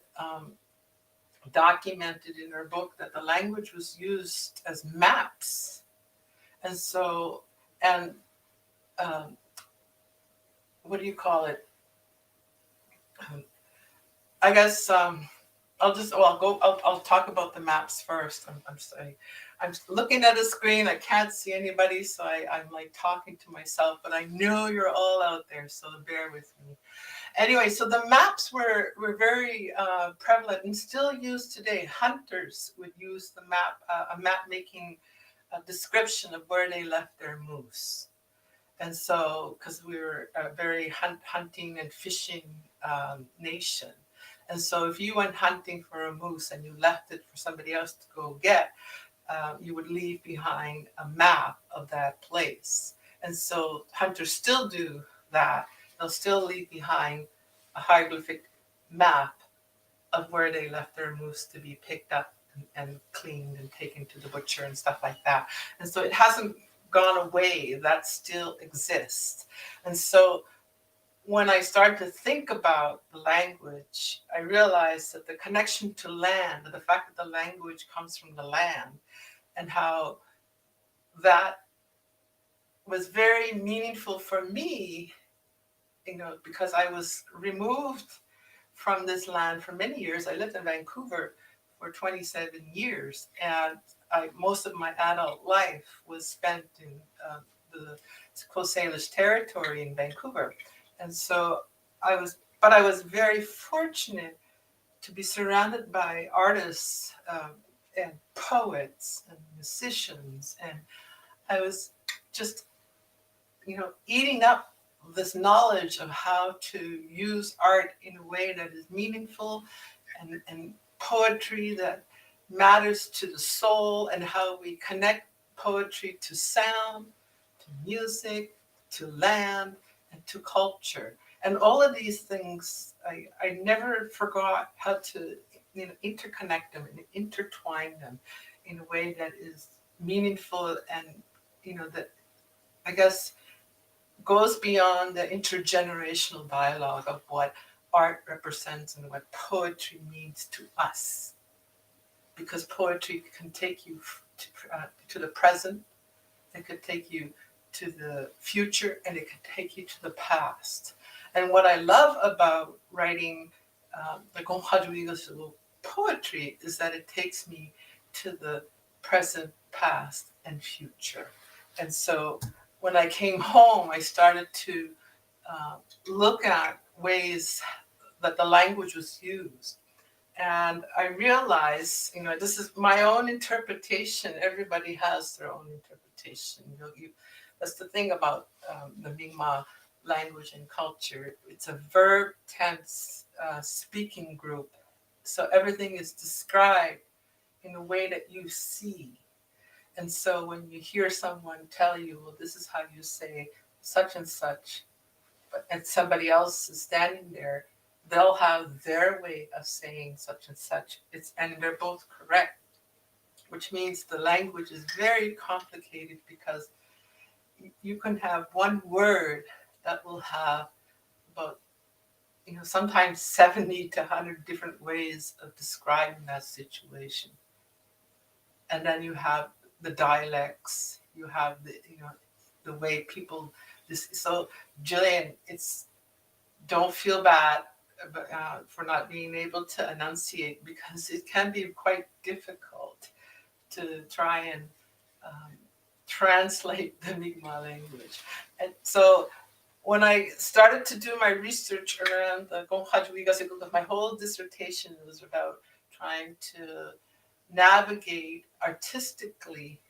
documented in her book that the language was used as maps. And so, and what do you call it? I guess I'll talk about the maps first. I'm sorry. I'm looking at a screen. I can't see anybody, so I'm like talking to myself, but I know you're all out there, so bear with me. Anyway, so the maps were very prevalent and still used today. Hunters would use the map, a map making a description of where they left their moose. And so, because we were a very hunting and fishing nation. And so if you went hunting for a moose and you left it for somebody else to go get, you would leave behind a map of that place. And so hunters still do that. They'll still leave behind a hieroglyphic map of where they left their moose to be picked up and cleaned and taken to the butcher and stuff like that. And so it hasn't gone away. That still exists. And so when I started to think about the language, I realized that the connection to land, the fact that the language comes from the land, and how that was very meaningful for me, because I was removed from this land for many years. I lived in Vancouver for 27 years, and most of my adult life was spent in the Coast Salish territory in Vancouver. And so I was very fortunate to be surrounded by artists and poets and musicians. And I was just, eating up this knowledge of how to use art in a way that is meaningful and poetry that matters to the soul, and how we connect poetry to sound, to music, to land, and to culture. And all of these things, I never forgot how to interconnect them and intertwine them in a way that is meaningful and, that I guess goes beyond the intergenerational dialogue of what art represents and what poetry means to us. Because poetry can take you to the present, it could take you to the future, and it can take you to the past. And what I love about writing the Gonghadwigasu poetry is that it takes me to the present, past, and future. And so when I came home, I started to look at ways that the language was used. And I realized, this is my own interpretation. Everybody has their own interpretation. That's the thing about the Mi'kmaq language and culture. It's a verb tense speaking group. So everything is described in a way that you see. And so when you hear someone tell you, well, this is how you say such and such, and somebody else is standing there, they'll have their way of saying such and such. And they're both correct, which means the language is very complicated, because you can have one word that will have about, sometimes 70 to 100 different ways of describing that situation. And then you have the dialects, you have the way people, so Gillian, don't feel bad for not being able to enunciate, because it can be quite difficult to try and translate the Mi'kmaq language. And so when I started to do my research around the Gonghadwigasu, my whole dissertation was about trying to navigate artistically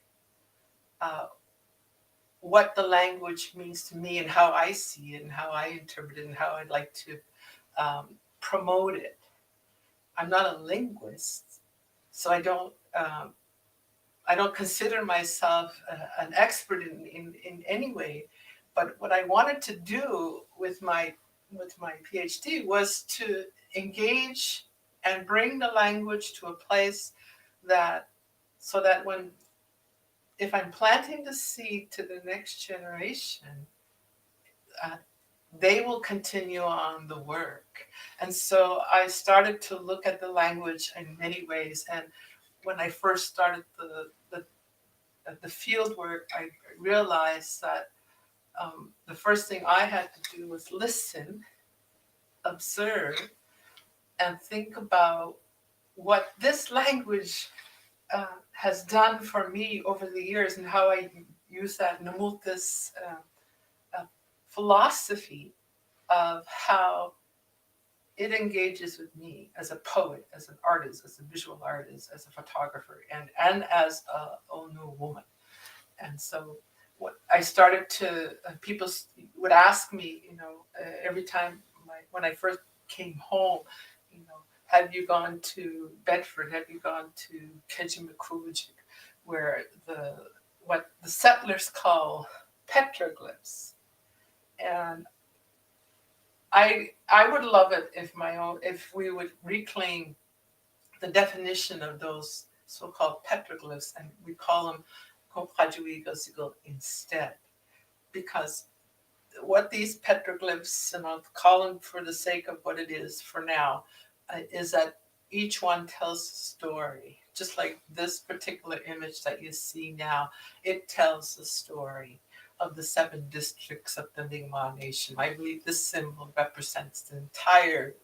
what the language means to me and how I see it and how I interpret it and how I'd like to promote it. I'm not a linguist, so I don't consider myself an expert in any way. But what I wanted to do with my PhD was to engage and bring the language to a place that, so that if I'm planting the seed to the next generation, uh, they will continue on the work. And so I started to look at the language in many ways. And when I first started the field work, I realized that the first thing I had to do was listen, observe, and think about what this language has done for me over the years and how I use that Namulta's philosophy of how it engages with me as a poet, as an artist, as a visual artist, as a photographer, and as a Onu woman. And so what I started to, people would ask me, every time when I first came home, have you gone to Bedford? Have you gone to Kejimkujik, where what the settlers call petroglyphs? And I would love it if we would reclaim the definition of those so-called petroglyphs, and we call them Komprajuigasigal instead, because what these petroglyphs, and I'll call them for the sake of what it is for now, is that each one tells a story. Just like this particular image that you see now, it tells the story of the 7 districts of the Mi'kmaq Nation. I believe this symbol represents the entire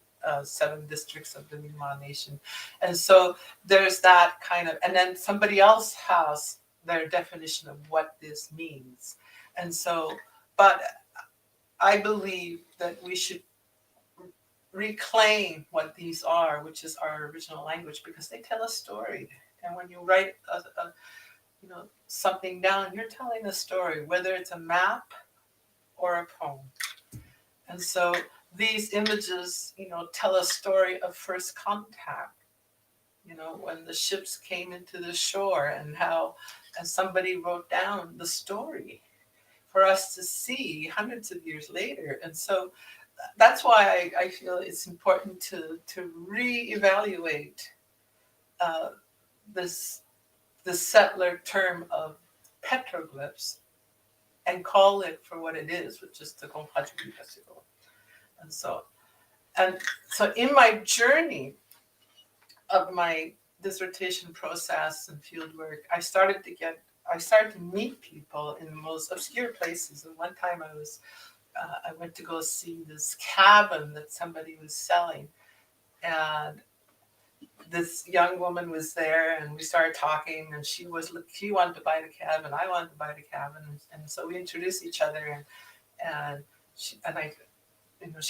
7 districts of the Mi'kmaq Nation. And so there's that kind of, and then somebody else has their definition of what this means. And so, but I believe that we should reclaim what these are, which is our original language, because they tell a story. And when you write something down, you're telling a story, whether it's a map or a poem. And so these images, tell a story of first contact, when the ships came into the shore, and how somebody wrote down the story for us to see hundreds of years later. And so that's why I feel it's important to reevaluate this settler term of petroglyphs and call it for what it is, which is the Komprajuigasigal. And so in my journey of my dissertation process and fieldwork, I started to meet people in the most obscure places. And one time I went to go see this cabin that somebody was selling, and this young woman was there, and we started talking, and she wanted to buy the cabin, I wanted to buy the cabin, and so we introduced each other, and she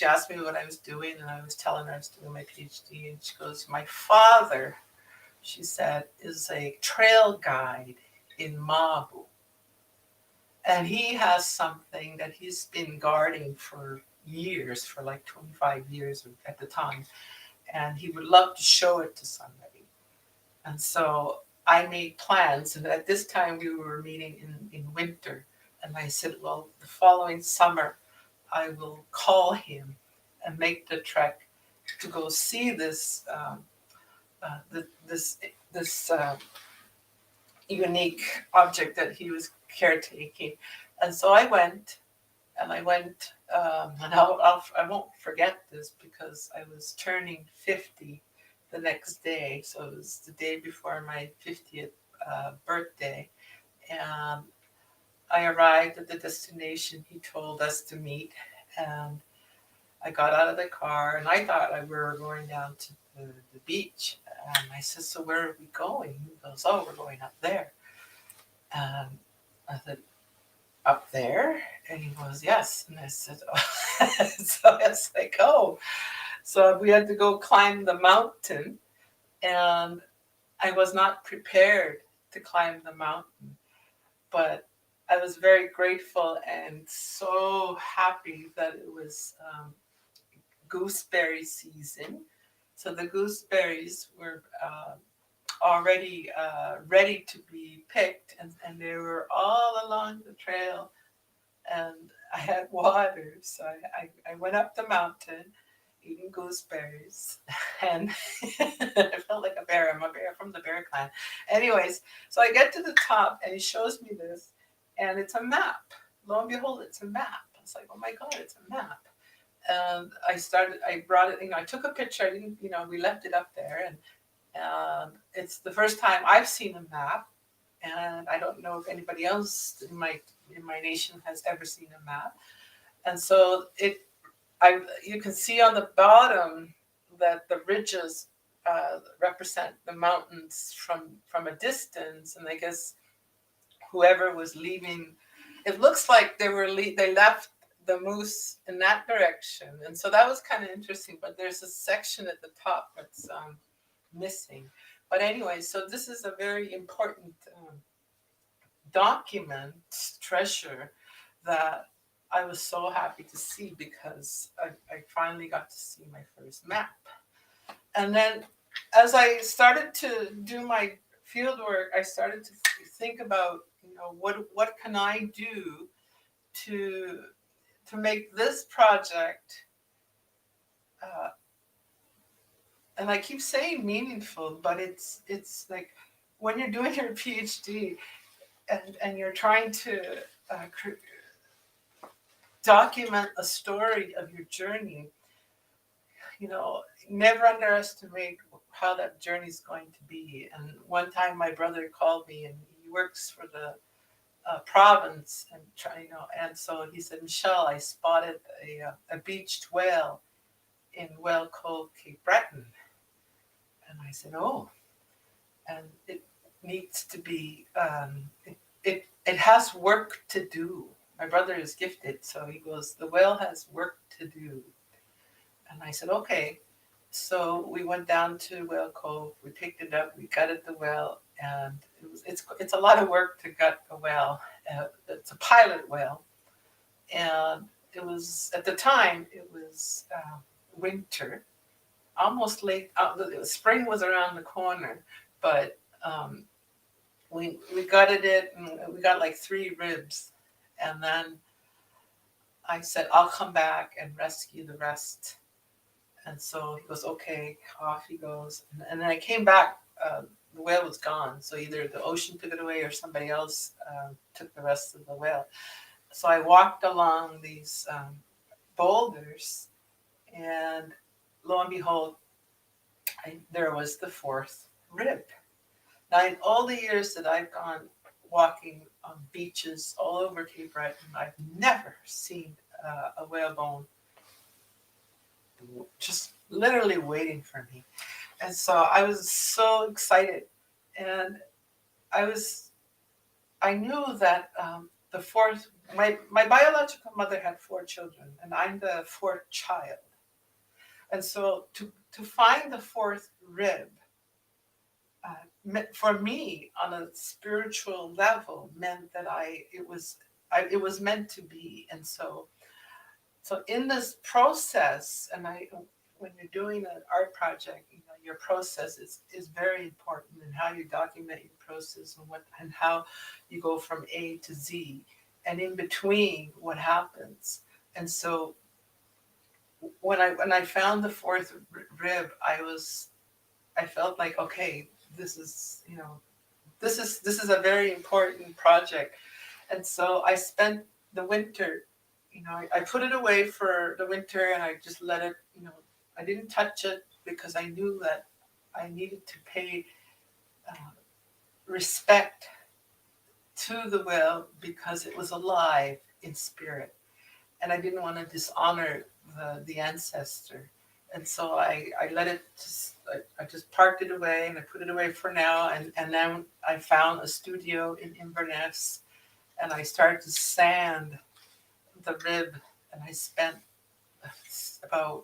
asked me what I was doing, and I was telling her I was doing my PhD, and she goes, my father, she said, is a trail guide in Mabu. And he has something that he's been guarding for years, for like 25 years at the time. And he would love to show it to somebody. And so I made plans. And at this time we were meeting in winter. And I said, well, the following summer, I will call him and make the trek to go see this unique object that he was caretaking. And so I went, and I won't forget this because I was turning 50 the next day. So it was the day before my 50th birthday. And I arrived at the destination he told us to meet. And I got out of the car, and I thought we were going down to the beach. And I said, so where are we going? He goes, oh, we're going up there. And I said, up there? And he goes, yes. And I said, oh. So it's like, oh. So we had to go climb the mountain, and I was not prepared to climb the mountain. but I was very grateful and so happy that it was gooseberry season. So the gooseberries were already ready to be picked, and they were all along the trail. And I had water, so I went up the mountain eating gooseberries, and I felt like a bear. I'm a bear from the bear clan. Anyways, so I get to the top, and he shows me this, and it's a map. Lo and behold, it's a map. I was like, oh my God, it's a map. And I brought it, I took a picture. I didn't, we left it up there, and it's the first time I've seen a map, and I don't know if anybody else in my nation has ever seen a map. And so you can see on the bottom that the ridges represent the mountains from a distance, and I guess whoever was leaving, it looks like they left the moose in that direction, and so that was kind of interesting. But there's a section at the top that's missing. But anyway, so this is a very important document, treasure, that I was so happy to see, because I finally got to see my first map. And then as I started to do my field work, I started to think about, what can I do to make this project, and I keep saying meaningful, but it's like when you're doing your PhD and you're trying to document a story of your journey, never underestimate how that journey is going to be. And one time my brother called me, and he works for the province, and so he said, Michelle, I spotted a beached whale in Whale Cove, Cape Breton. And I said, oh, and it needs to be, it has work to do. My brother is gifted, so he goes, the whale has work to do. And I said, okay. So we went down to Whale Cove, we picked it up, we gutted the whale, and it's a lot of work to gut a whale. It's a pilot whale. And it was, at the time, it was winter, almost late. Spring was around the corner, but we gutted it, and we got like 3 ribs. And then I said, I'll come back and rescue the rest. And so he goes, okay, off he goes. And then I came back, the whale was gone. So either the ocean took it away or somebody else took the rest of the whale. So I walked along these boulders, and lo and behold, there was the 4th rib. Now, in all the years that I've gone walking on beaches all over Cape Breton, I've never seen a whalebone just literally waiting for me. And so I was so excited. And I knew that the 4th, my biological mother had 4 children, and I'm the 4th child. And so to find the 4th rib, for me, on a spiritual level, meant that it was meant to be. And so in this process, and when you're doing an art project, your process is very important, and how you document your process, and how you go from A to Z, and in between what happens. And so when I found the 4th rib, I felt like, okay, this is a very important project. And so I spent the winter, I put it away for the winter, and I just let it, I didn't touch it, because I knew that I needed to pay respect to the whale, because it was alive in spirit, and I didn't want to dishonor the ancestor. And so I let it I just parked it away, and I put it away for now. And then I found a studio in Inverness, and I started to sand the rib, and I spent about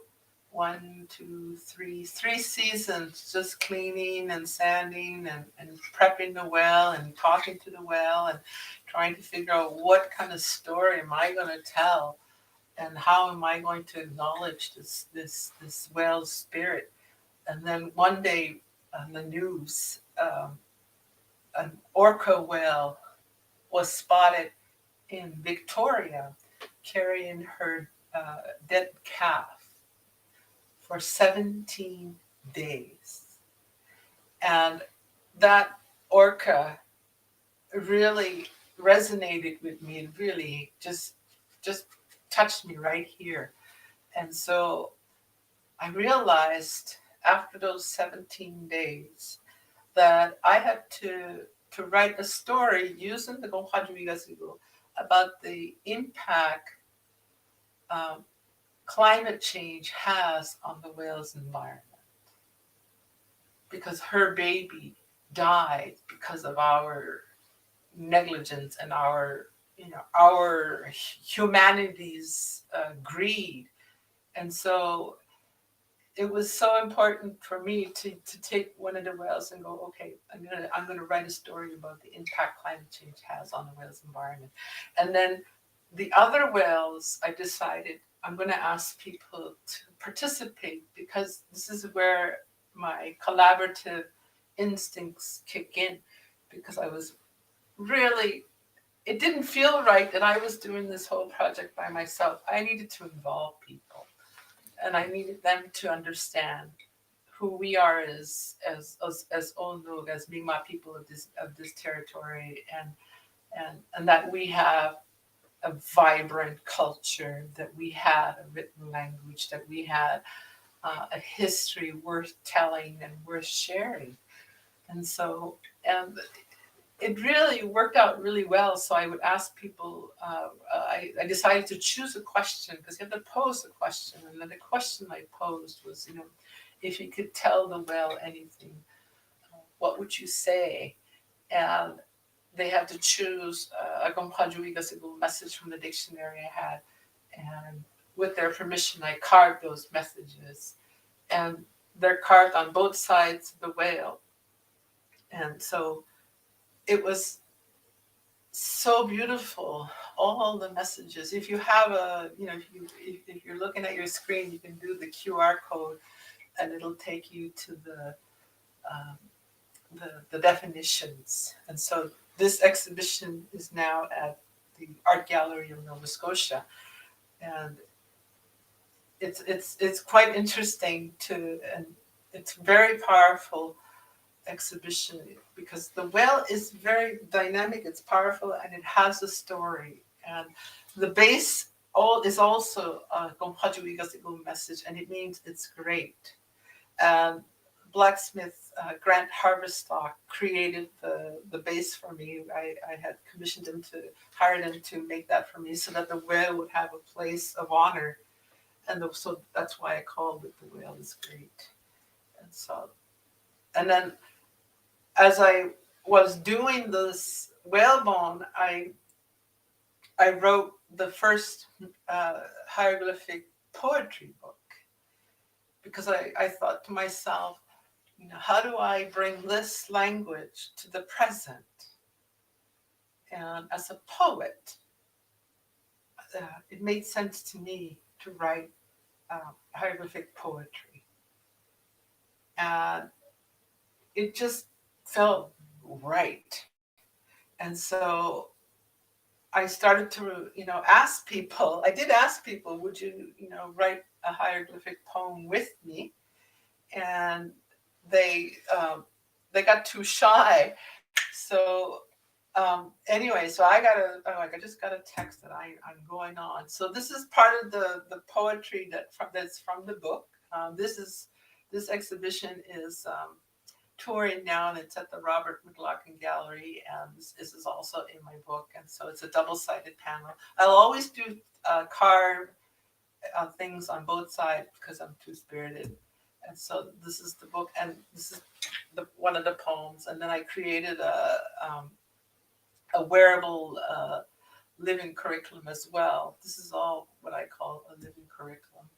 three seasons just cleaning and sanding and prepping the well and talking to the well and trying to figure out what kind of story am I going to tell and how am I going to acknowledge this whale's spirit. And then one day on the news, an orca whale was spotted in Victoria carrying her dead calf for 17 days. And that orca really resonated with me and really just touched me right here. And so I realized after those 17 days that I had to write a story using the Gonghwajuigasigo about the impact climate change has on the whale's environment. Because her baby died because of our negligence and our humanity's greed. And so it was so important for me to take one of the whales and go, okay, I'm gonna write a story about the impact climate change has on the whale's environment. And then the other whales, I decided I'm gonna ask people to participate because this is where my collaborative instincts kick in, because I was really, it didn't feel right that I was doing this whole project by myself. I needed to involve people. And I needed them to understand who we are as Onug, as Mi'kmaq people of this territory, and that we have a vibrant culture, that we had a written language, that we had a history worth telling and worth sharing. And so, and it really worked out really well. So I would ask people, I decided to choose a question because you have to pose a question. And then the question I posed was, if you could tell the whale anything, what would you say? And they had to choose a Gonghwajuigasigo message from the dictionary I had. And with their permission, I carved those messages. And they're carved on both sides of the whale. And so it was so beautiful, all the messages. If you have if you're looking at your screen, you can do the QR code and it'll take you to the definitions. And so this exhibition is now at the Art Gallery of Nova Scotia. And it's quite interesting and it's very powerful exhibition because the whale is very dynamic, it's powerful, and it has a story. And the base is also a Gonghwajuigasigo message, and it means it's great. And blacksmith Grant Harveststock created the base for me. I had commissioned him to hire him to make that for me so that the whale would have a place of honor. And so that's why I called it The Whale is Great. And then as I was doing this whalebone, I wrote the first hieroglyphic poetry book because I thought to myself, how do I bring this language to the present? And as a poet, it made sense to me to write hieroglyphic poetry. And it just felt right. And so I started to, ask people. I did ask people, would you, write a hieroglyphic poem with me? And they got too shy. So anyway, so I just got a text that I'm going on. So this is part of the poetry that's from the book. This exhibition is touring now, and it's at the Robert McLaughlin Gallery, and this is also in my book, and so it's a double-sided panel. I'll always do carve things on both sides because I'm two-spirited, and so this is the book, and this is one of the poems, and then I created a wearable living curriculum as well. This is all what I call a living curriculum.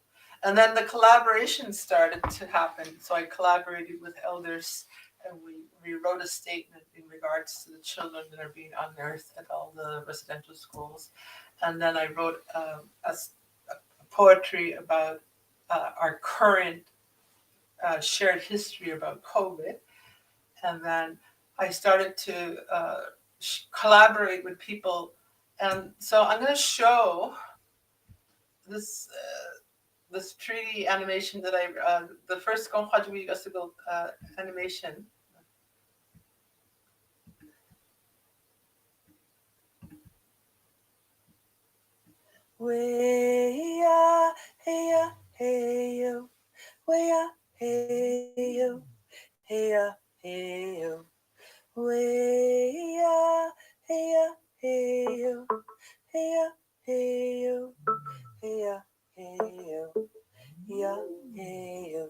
And then the collaboration started to happen. So I collaborated with elders, and we wrote a statement in regards to the children that are being unearthed at all the residential schools. And then I wrote a poetry about our current shared history about COVID. And then I started to collaborate with people. And so I'm going to show this this 3D animation that the first animation. Way ya, hey ya, hey yo, way ya, hey yo, hey ya, hey yo, way ya, hey ya, hey yo, hey ya, hey yo, hey ya, hey yo, ya, hey yo,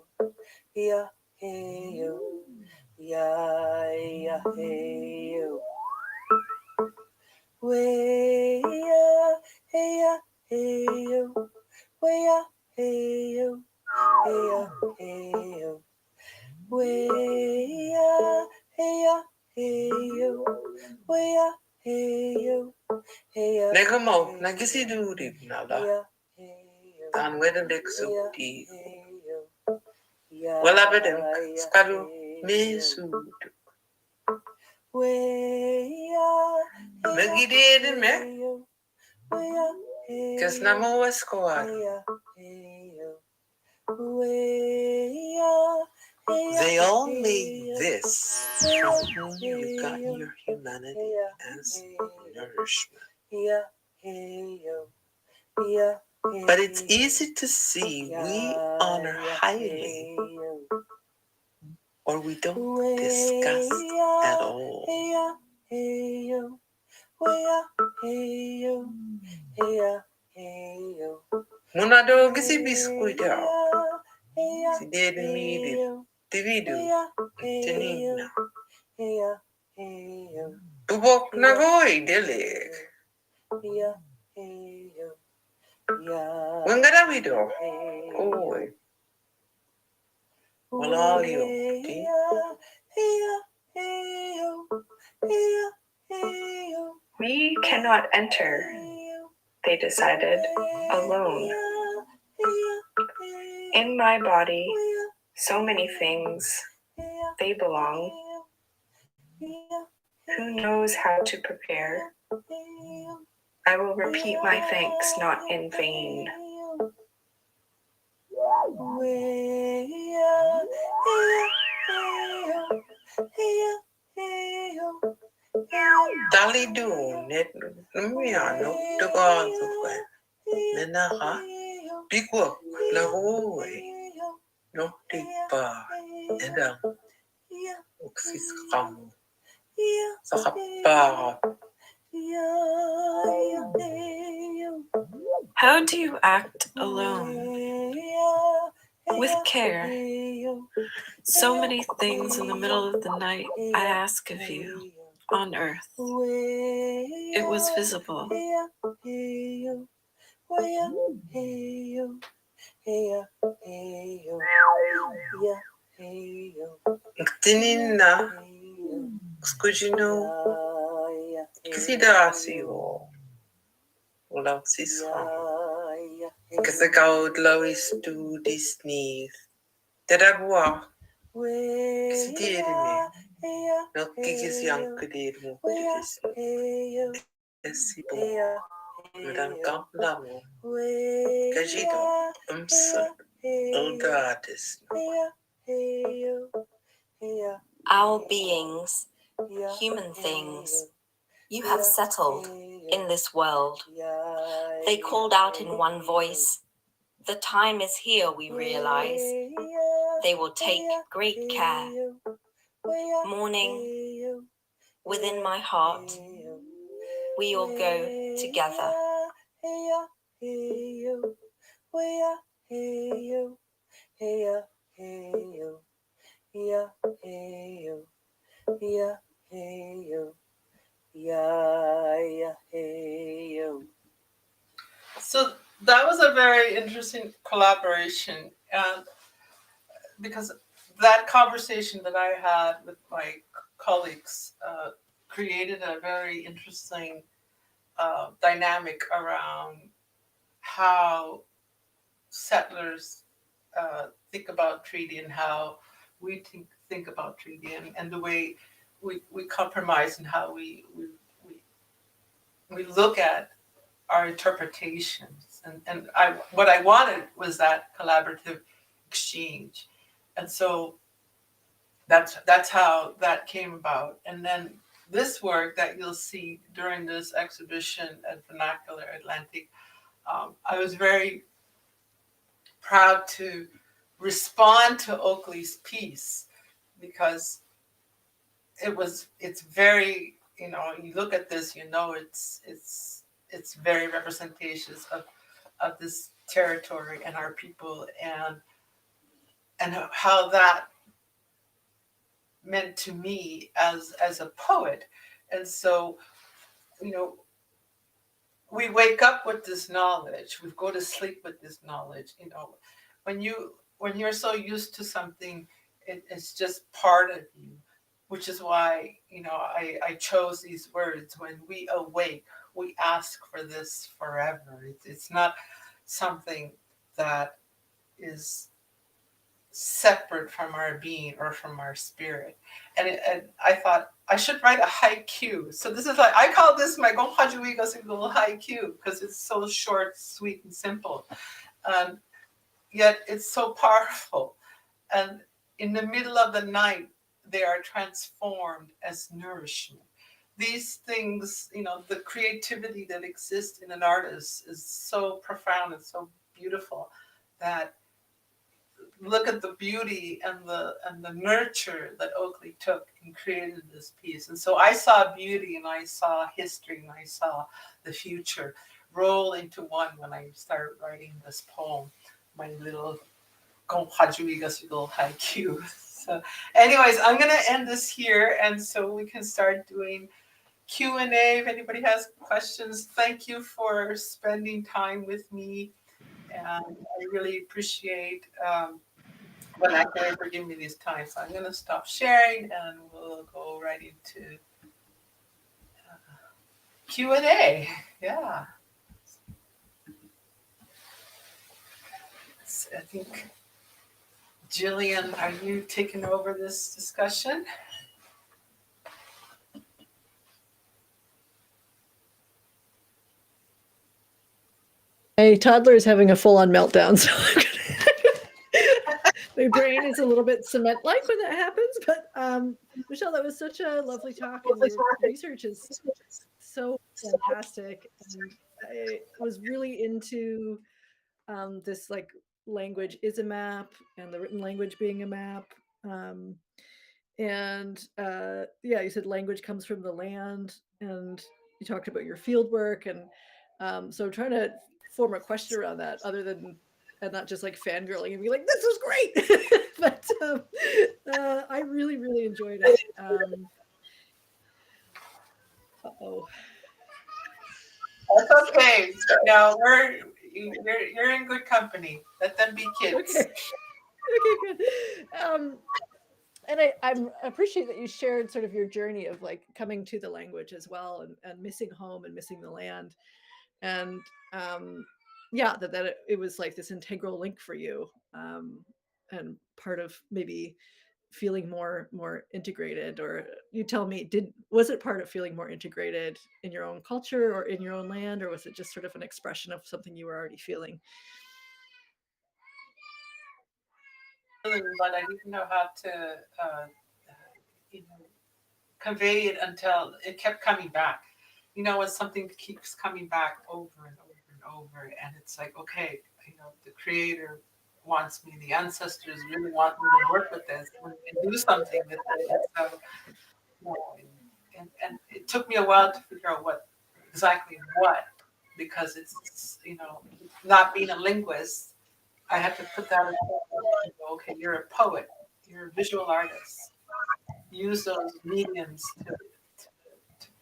ya, hey yo, ya, ya, hey yo. Way ya, hey ya, hey yo, way ya, hey yo, hey ya, hey yo, way ya, hey ya, hey yo, way ya, hey yo, hey ya. Nega mo, nagisidu di nala. Tan wedan dek subti. Wala bedem, skadu mesu. Nagidid me. Kas namo waskoa. They all made this from whom you got your humanity as nourishment. But it's easy to see we honor highly or we don't discuss at all. Munado gisi biskuita. Si dede midi. Dividu. Tinina. Bubok nagoy delik. Wangara wido. Oy. Walalio. We cannot enter, they decided, alone. In my body, so many things, they belong. Who knows how to prepare? I will repeat my thanks not in vain. Dali do net numiano to go to way. Nenaha bigwa la way. No tipa and oxis kamu. Sakapa. How do you act alone? With care. So many things in the middle of the night I ask of you on earth. It was visible. Tinina scugino Kisidasio Ulang Sisra Kasakaud Lois to Disney Tadabua Kisidimi no Kikis young Kadir Mukadis Esibo Madame Camplamo Kajito Uldatis Our beings, human things, you have settled in this world. They called out in one voice, the time is here, we realize. They will take great care. Morning, within my heart, we all go together. So that was a very interesting collaboration, and because that conversation that I had with my colleagues created a very interesting dynamic around how settlers think about treaty and how we think about treaty, and the way we compromise and how we look at our interpretations. And what I wanted was that collaborative exchange. And so that's how that came about. And then this work that you'll see during this exhibition at Vernacular Atlantic, I was very proud to respond to Oakley's piece because it's very, you look at this, it's very representative of this territory and our people, and how that meant to me as a poet. And so, we wake up with this knowledge, we go to sleep with this knowledge. When you're so used to something, it's just part of you, which is why I chose these words. When we awake, we ask for this forever. It's not something that is separate from our being or from our spirit. And I thought I should write a haiku. So this is like, I call this my Gonhajuiga single haiku because it's so short, sweet, and simple. Yet it's so powerful. And in the middle of the night, they are transformed as nourishment. These things, the creativity that exists in an artist is so profound and so beautiful that look at the beauty and the nurture that Oakley took and created this piece. And so I saw beauty, and I saw history, and I saw the future roll into one when I started writing this poem, my little little haiku. So anyways, I'm going to end this here, and so we can start doing Q&A if anybody has questions. Thank you for spending time with me, and I really appreciate Vernacular for giving me this time. So I'm going to stop sharing, and we'll go right into Q&A. Yeah. So I think, Gillian, are you taking over this discussion? My toddler is having a full-on meltdown, so my brain is a little bit cement-like when that happens. But Michelle, that was such a lovely talk, and your research is so fantastic. And I was really into this, like, language is a map, and the written language being a map. And yeah, you said language comes from the land, and you talked about your field work, and so I'm trying to form a question around that, other than, and not just like fangirling and be like, this is great. But I really, really enjoyed it. Uh-oh. That's okay. No, you're in good company. Let them be kids. Okay. Okay, good. And I appreciate that you shared sort of your journey of like coming to the language as well, and missing home and missing the land. And yeah, that it was like this integral link for you, and part of maybe feeling more integrated. Or you tell me, was it part of feeling more integrated in your own culture or in your own land, or was it just sort of an expression of something you were already feeling? But I didn't know how to convey it until it kept coming back. When something keeps coming back over and over and over, and it's like, okay, the creator wants me, the ancestors really want me to work with this and do something with it. And so, and it took me a while to figure out exactly what, because it's, not being a linguist, I had to put that aside. Okay, you're a poet, you're a visual artist. Use those mediums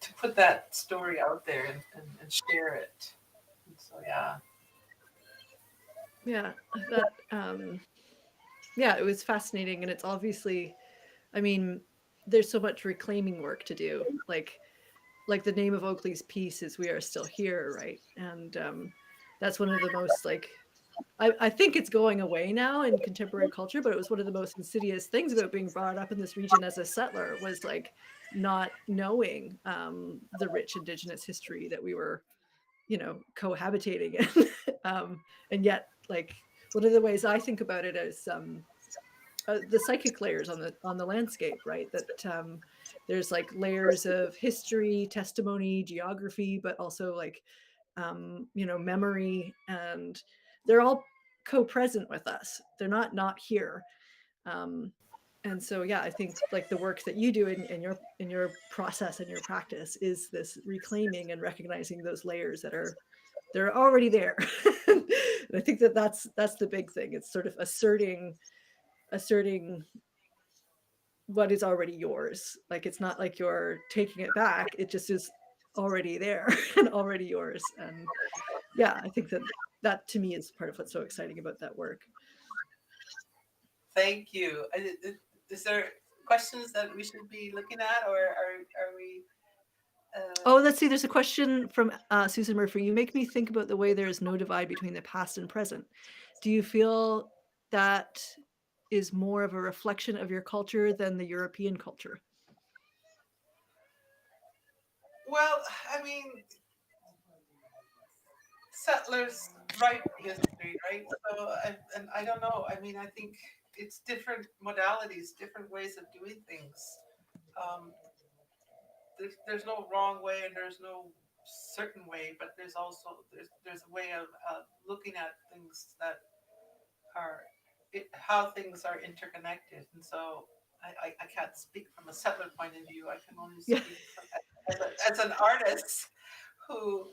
to put that story out there and share it. And so, yeah. Yeah, that yeah, it was fascinating, and it's obviously, I mean, there's so much reclaiming work to do. Like the name of Oakley's piece is "We Are Still Here," right? And that's one of the most like I think it's going away now in contemporary culture, but it was one of the most insidious things about being brought up in this region as a settler was like not knowing the rich indigenous history that we were, you know, cohabitating in. And yet, like, one of the ways I think about it is the psychic layers on the landscape, right? That there's like layers of history, testimony, geography, but also like you know, memory, and they're all co-present with us. They're not here. Um, and so, yeah, I think like the work that you do in your process and your practice is this reclaiming and recognizing those layers that are they're already there. And I think that that's the big thing. It's sort of asserting what is already yours. Like it's not like you're taking it back. It just is already there and already yours. And yeah, I think that that to me is part of what's so exciting about that work. Thank you. Is there questions that we should be looking at, or are we? Oh, let's see. There's a question from Susan Murphy. You make me think about the way there is no divide between the past and present. Do you feel that is more of a reflection of your culture than the European culture? Well, I mean, settlers write history, right? So, and I don't know. I mean, I think it's different modalities, different ways of doing things. Um, there's no wrong way, and there's no certain way, but there's also there's a way of looking at things that are how things are interconnected, and so I can't speak from a settler point of view. I can only Yeah. speak from, as an artist who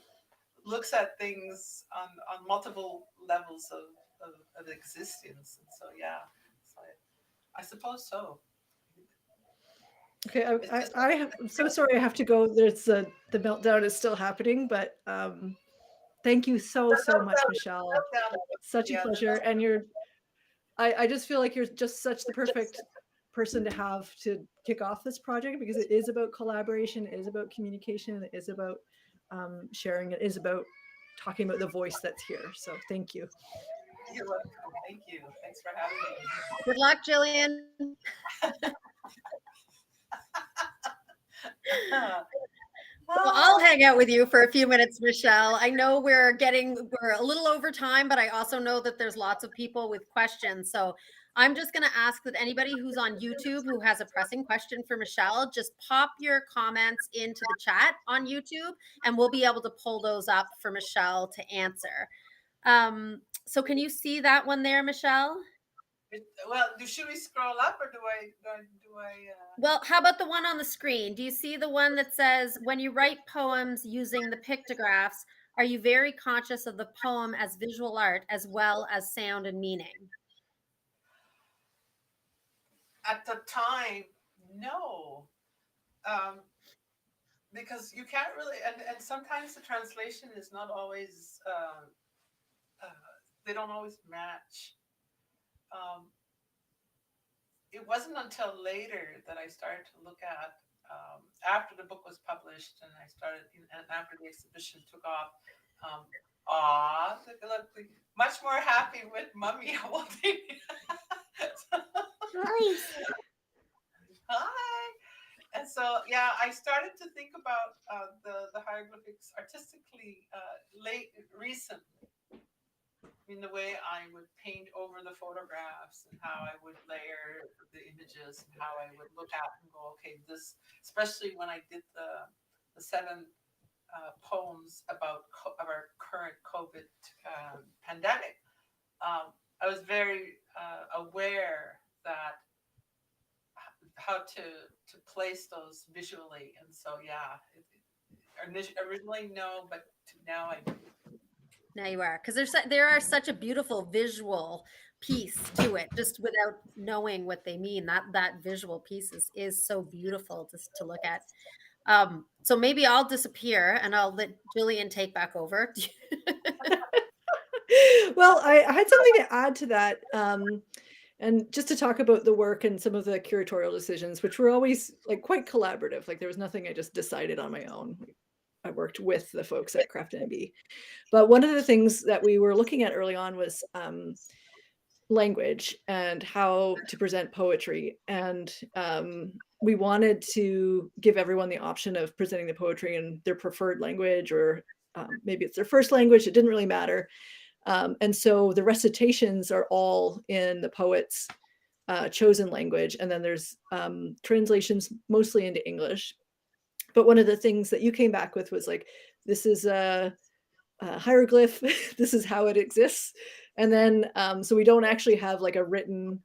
looks at things on multiple levels of existence, and so yeah, so I suppose so. Okay, It's just I'm so sorry I have to go. There's the meltdown is still happening, but thank you so much, Michelle. Such a yeah, the pleasure. And I just feel like you're just such the perfect person to have to kick off this project because it is about collaboration, it is about communication, it is about sharing, it is about talking about the voice that's here. So thank you. You're welcome. Thank you. Thanks for having me. Good luck, Gillian. Well, I'll hang out with you for a few minutes, Michelle. I know we're a little over time, but I also know that there's lots of people with questions. So I'm just going to ask that anybody who's on YouTube who has a pressing question for Michelle, just pop your comments into the chat on YouTube, and we'll be able to pull those up for Michelle to answer. So can you see that one there, Michelle? Well, should we scroll up, or do I? Well, how about the one on the screen? Do you see the one that says, when you write poems using the pictographs, are you very conscious of the poem as visual art as well as sound and meaning? At the time, no, because you can't really, and sometimes the translation is not always. Uh, they don't always match. Um, it wasn't until later that I started to look at, after the book was published and I started, and after the exhibition took off. Look, much more happy with Mummy holding. Nice. Hi. And so, yeah, I started to think about the hieroglyphics artistically recently. In the way I would paint over the photographs and how I would layer the images and how I would look at and go, okay, this, especially when I did the 7 poems about our current COVID pandemic, I was very aware that how to place those visually. And so, yeah, originally no, but now I do. Now you are, because there are such a beautiful visual piece to it, just without knowing what they mean. That visual piece is so beautiful just to look at. So maybe I'll disappear and I'll let Gillian take back over. Well, I had something to add to that. And just to talk about the work and some of the curatorial decisions, which were always like quite collaborative. Like there was nothing I just decided on my own. I worked with the folks at Craft NB. But one of the things that we were looking at early on was language and how to present poetry. And we wanted to give everyone the option of presenting the poetry in their preferred language, or maybe it's their first language. It didn't really matter. And so the recitations are all in the poet's chosen language. And then there's translations mostly into English. But one of the things that you came back with was like, this is a hieroglyph. This is how it exists. And then, so we don't actually have like a written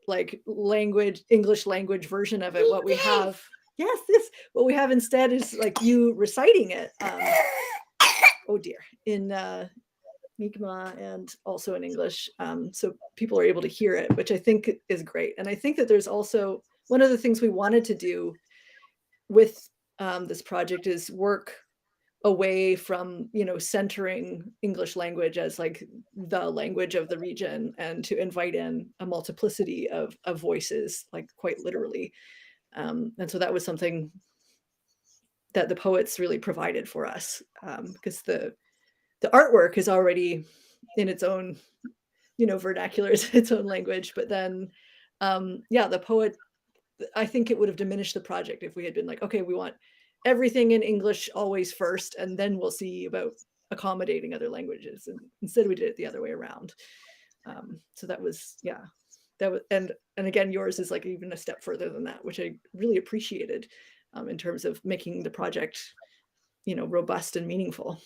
like language, English language version of it. What we have, yes, what we have instead is like you reciting it. Oh dear, in Mi'kmaq and also in English. So people are able to hear it, which I think is great. And I think that there's also one of the things we wanted to do with this project is work away from, you know, centering English language as like the language of the region, and to invite in a multiplicity of voices, like quite literally. And so that was something that the poets really provided for us, because the artwork is already in its own, you know, vernacular, its own language. But then, yeah, the poet, I think it would have diminished the project if we had been like, okay, we want everything in English always first, and then we'll see about accommodating other languages. And instead we did it the other way around. So that was, yeah, that was, and again, yours is like even a step further than that, which I really appreciated, in terms of making the project, you know, robust and meaningful.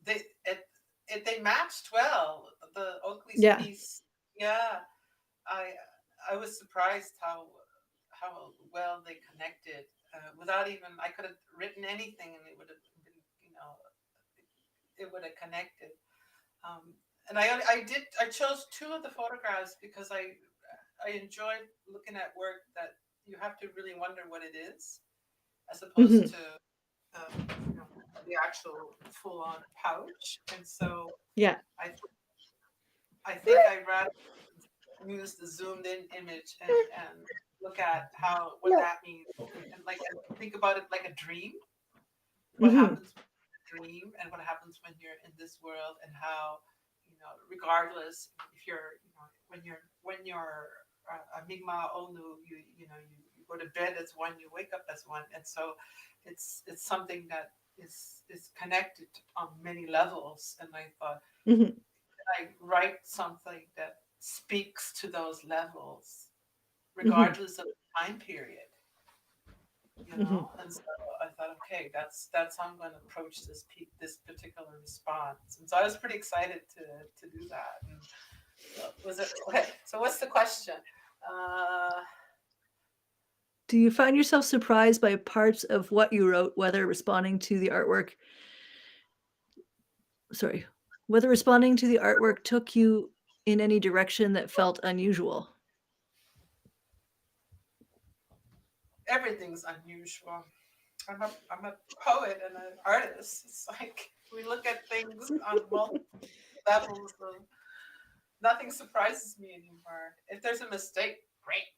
They matched well. The Oakley's Yeah. piece, yeah. I was surprised how well they connected. Without even, I could have written anything and it would have been, you know, it would have connected. And I chose two of the photographs because I enjoyed looking at work that you have to really wonder what it is, as opposed to you know, the actual full-on pouch. And so Yeah. I think I'd rather use the zoomed in image and look at what that means, and like think about it like a dream. What happens when you dream, and what happens when you're in this world, and how, you know, regardless if you're, you know, when you're a Mi'kmaq Onu, you know, you go to bed as one, you wake up as one. And so it's something that is connected on many levels. And I thought, I write something that speaks to those levels, regardless of the time period, you know. And so I thought, okay, that's how I'm going to approach this particular response. And so I was pretty excited to do that. And was it okay? So what's the question? Do you find yourself surprised by parts of what you wrote, whether responding to the artwork took you in any direction that felt unusual? Everything's unusual. I'm a poet and an artist. It's like we look at things on multiple levels of, nothing surprises me anymore. If there's a mistake, great.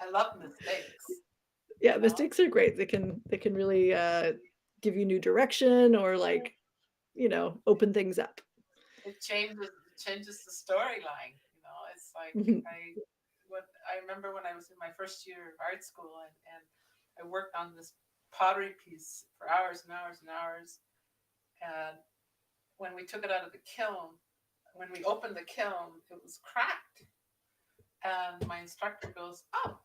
I love mistakes. Yeah, mistakes are great. They can really give you new direction, or like, you know, open things up. It changes the storyline. You know, it's like I remember when I was in my first year of art school, and I worked on this pottery piece for hours and hours and hours. And when we took it out of the kiln, when we opened the kiln, it was cracked. And my instructor goes, "Oh,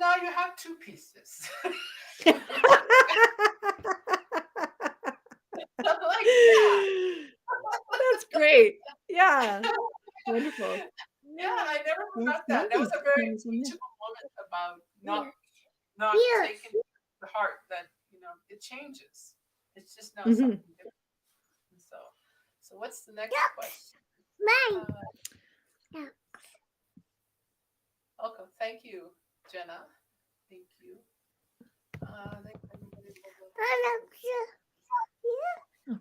now you have two pieces." I'm like, yeah. That's great. Yeah. Wonderful. Yeah, I never forgot that. That was a very teachable moment about not taking to the heart that, you know, it changes. It's just now something different. And so what's the next question? Okay, thank you, Jenna. Thank you.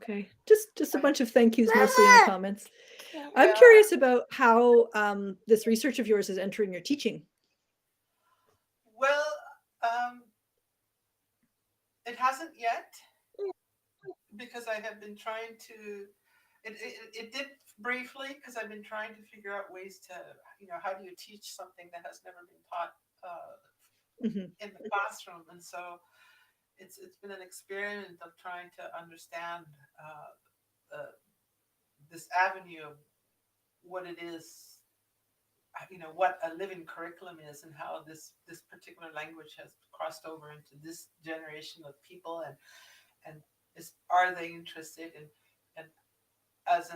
Okay, just a bunch of thank yous mostly in the comments. I'm Yeah. curious about how this research of yours is entering your teaching. Well, it hasn't yet, because I have been trying to. It did briefly, because I've been trying to figure out ways to, how do you teach something that has never been taught Mhm. in the classroom, and so it's been an experiment of trying to understand this avenue of what it is, what a living curriculum is, and how this particular language has crossed over into this generation of people, and are they interested in, and as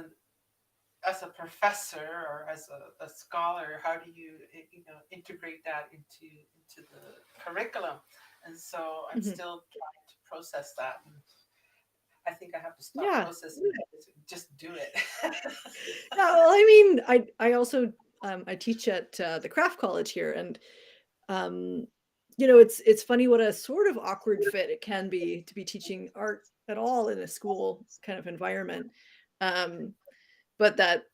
a professor or as a scholar, how do you integrate that into the curriculum? And so I'm Mhm. still trying to process that. And I think I have to stop Yeah. processing it, just do it. Yeah, well, I mean, I also I teach at the craft college here, and it's funny what a sort of awkward fit it can be to be teaching art at all in a school kind of environment, but that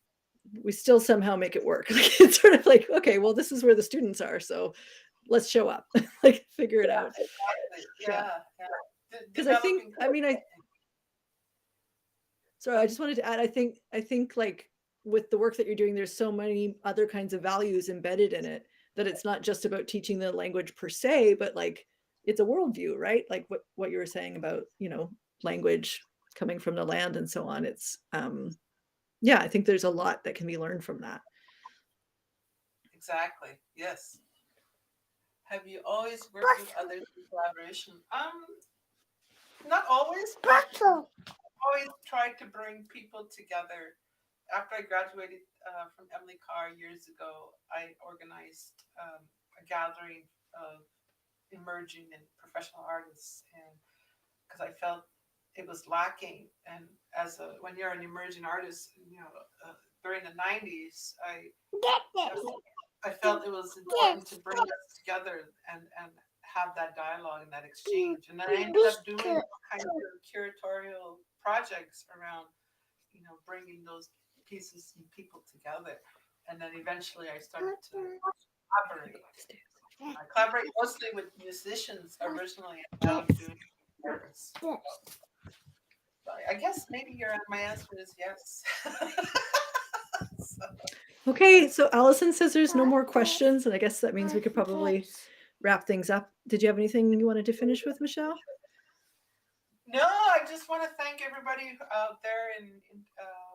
we still somehow make it work. Like, it's sort of like, okay, well, this is where the students are, so let's show up, like figure it out. Exactly. Yeah, Yeah. because I think, Developing. I mean, sorry, I just wanted to add, I think like with the work that you're doing, there's so many other kinds of values embedded in it that it's not just about teaching the language per se, but like it's a worldview, right? Like what you were saying about, language coming from the land and so on. It's yeah, I think there's a lot that can be learned from that. Exactly. Yes. Have you always worked with others in collaboration? Not always, but always tried to bring people together. After I graduated from Emily Carr years ago, I organized a gathering of emerging and professional artists, and because I felt it was lacking. And when you're an emerging artist, during the '90s, I felt it was important to bring us together and have that dialogue and that exchange. And then I ended up doing kind of curatorial projects around, bringing those pieces and people together. And then eventually I started to collaborate. I collaborate mostly with musicians originally, and now I'm doing artists. So I guess maybe my answer is yes. So, Okay, so Allison says there's no more questions, and I guess that means we could probably wrap things up. Did you have anything you wanted to finish with, Michelle? no, I just want to thank everybody out there in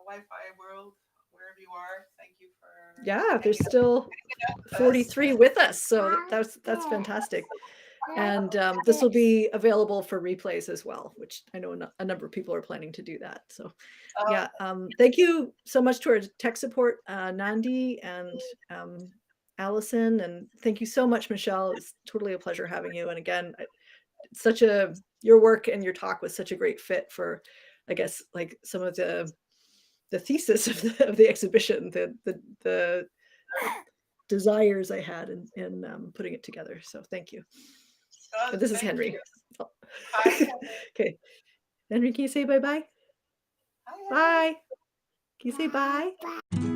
Wi-Fi world, wherever you are. Thank you for Yeah, there's hanging still with us. 43 with us, so that's fantastic. And this will be available for replays as well, which I know a number of people are planning to do that. So yeah, thank you so much to our tech support, Nandi and Allison, and thank you so much, Michelle. It's totally a pleasure having you. And again, your work and your talk was such a great fit for, I guess, like some of the thesis of the exhibition, the desires I had in putting it together. So thank you. This is Henry. You. Oh. Hi. Okay. Henry, can you say bye-bye? Hi, Bye. Can you say bye?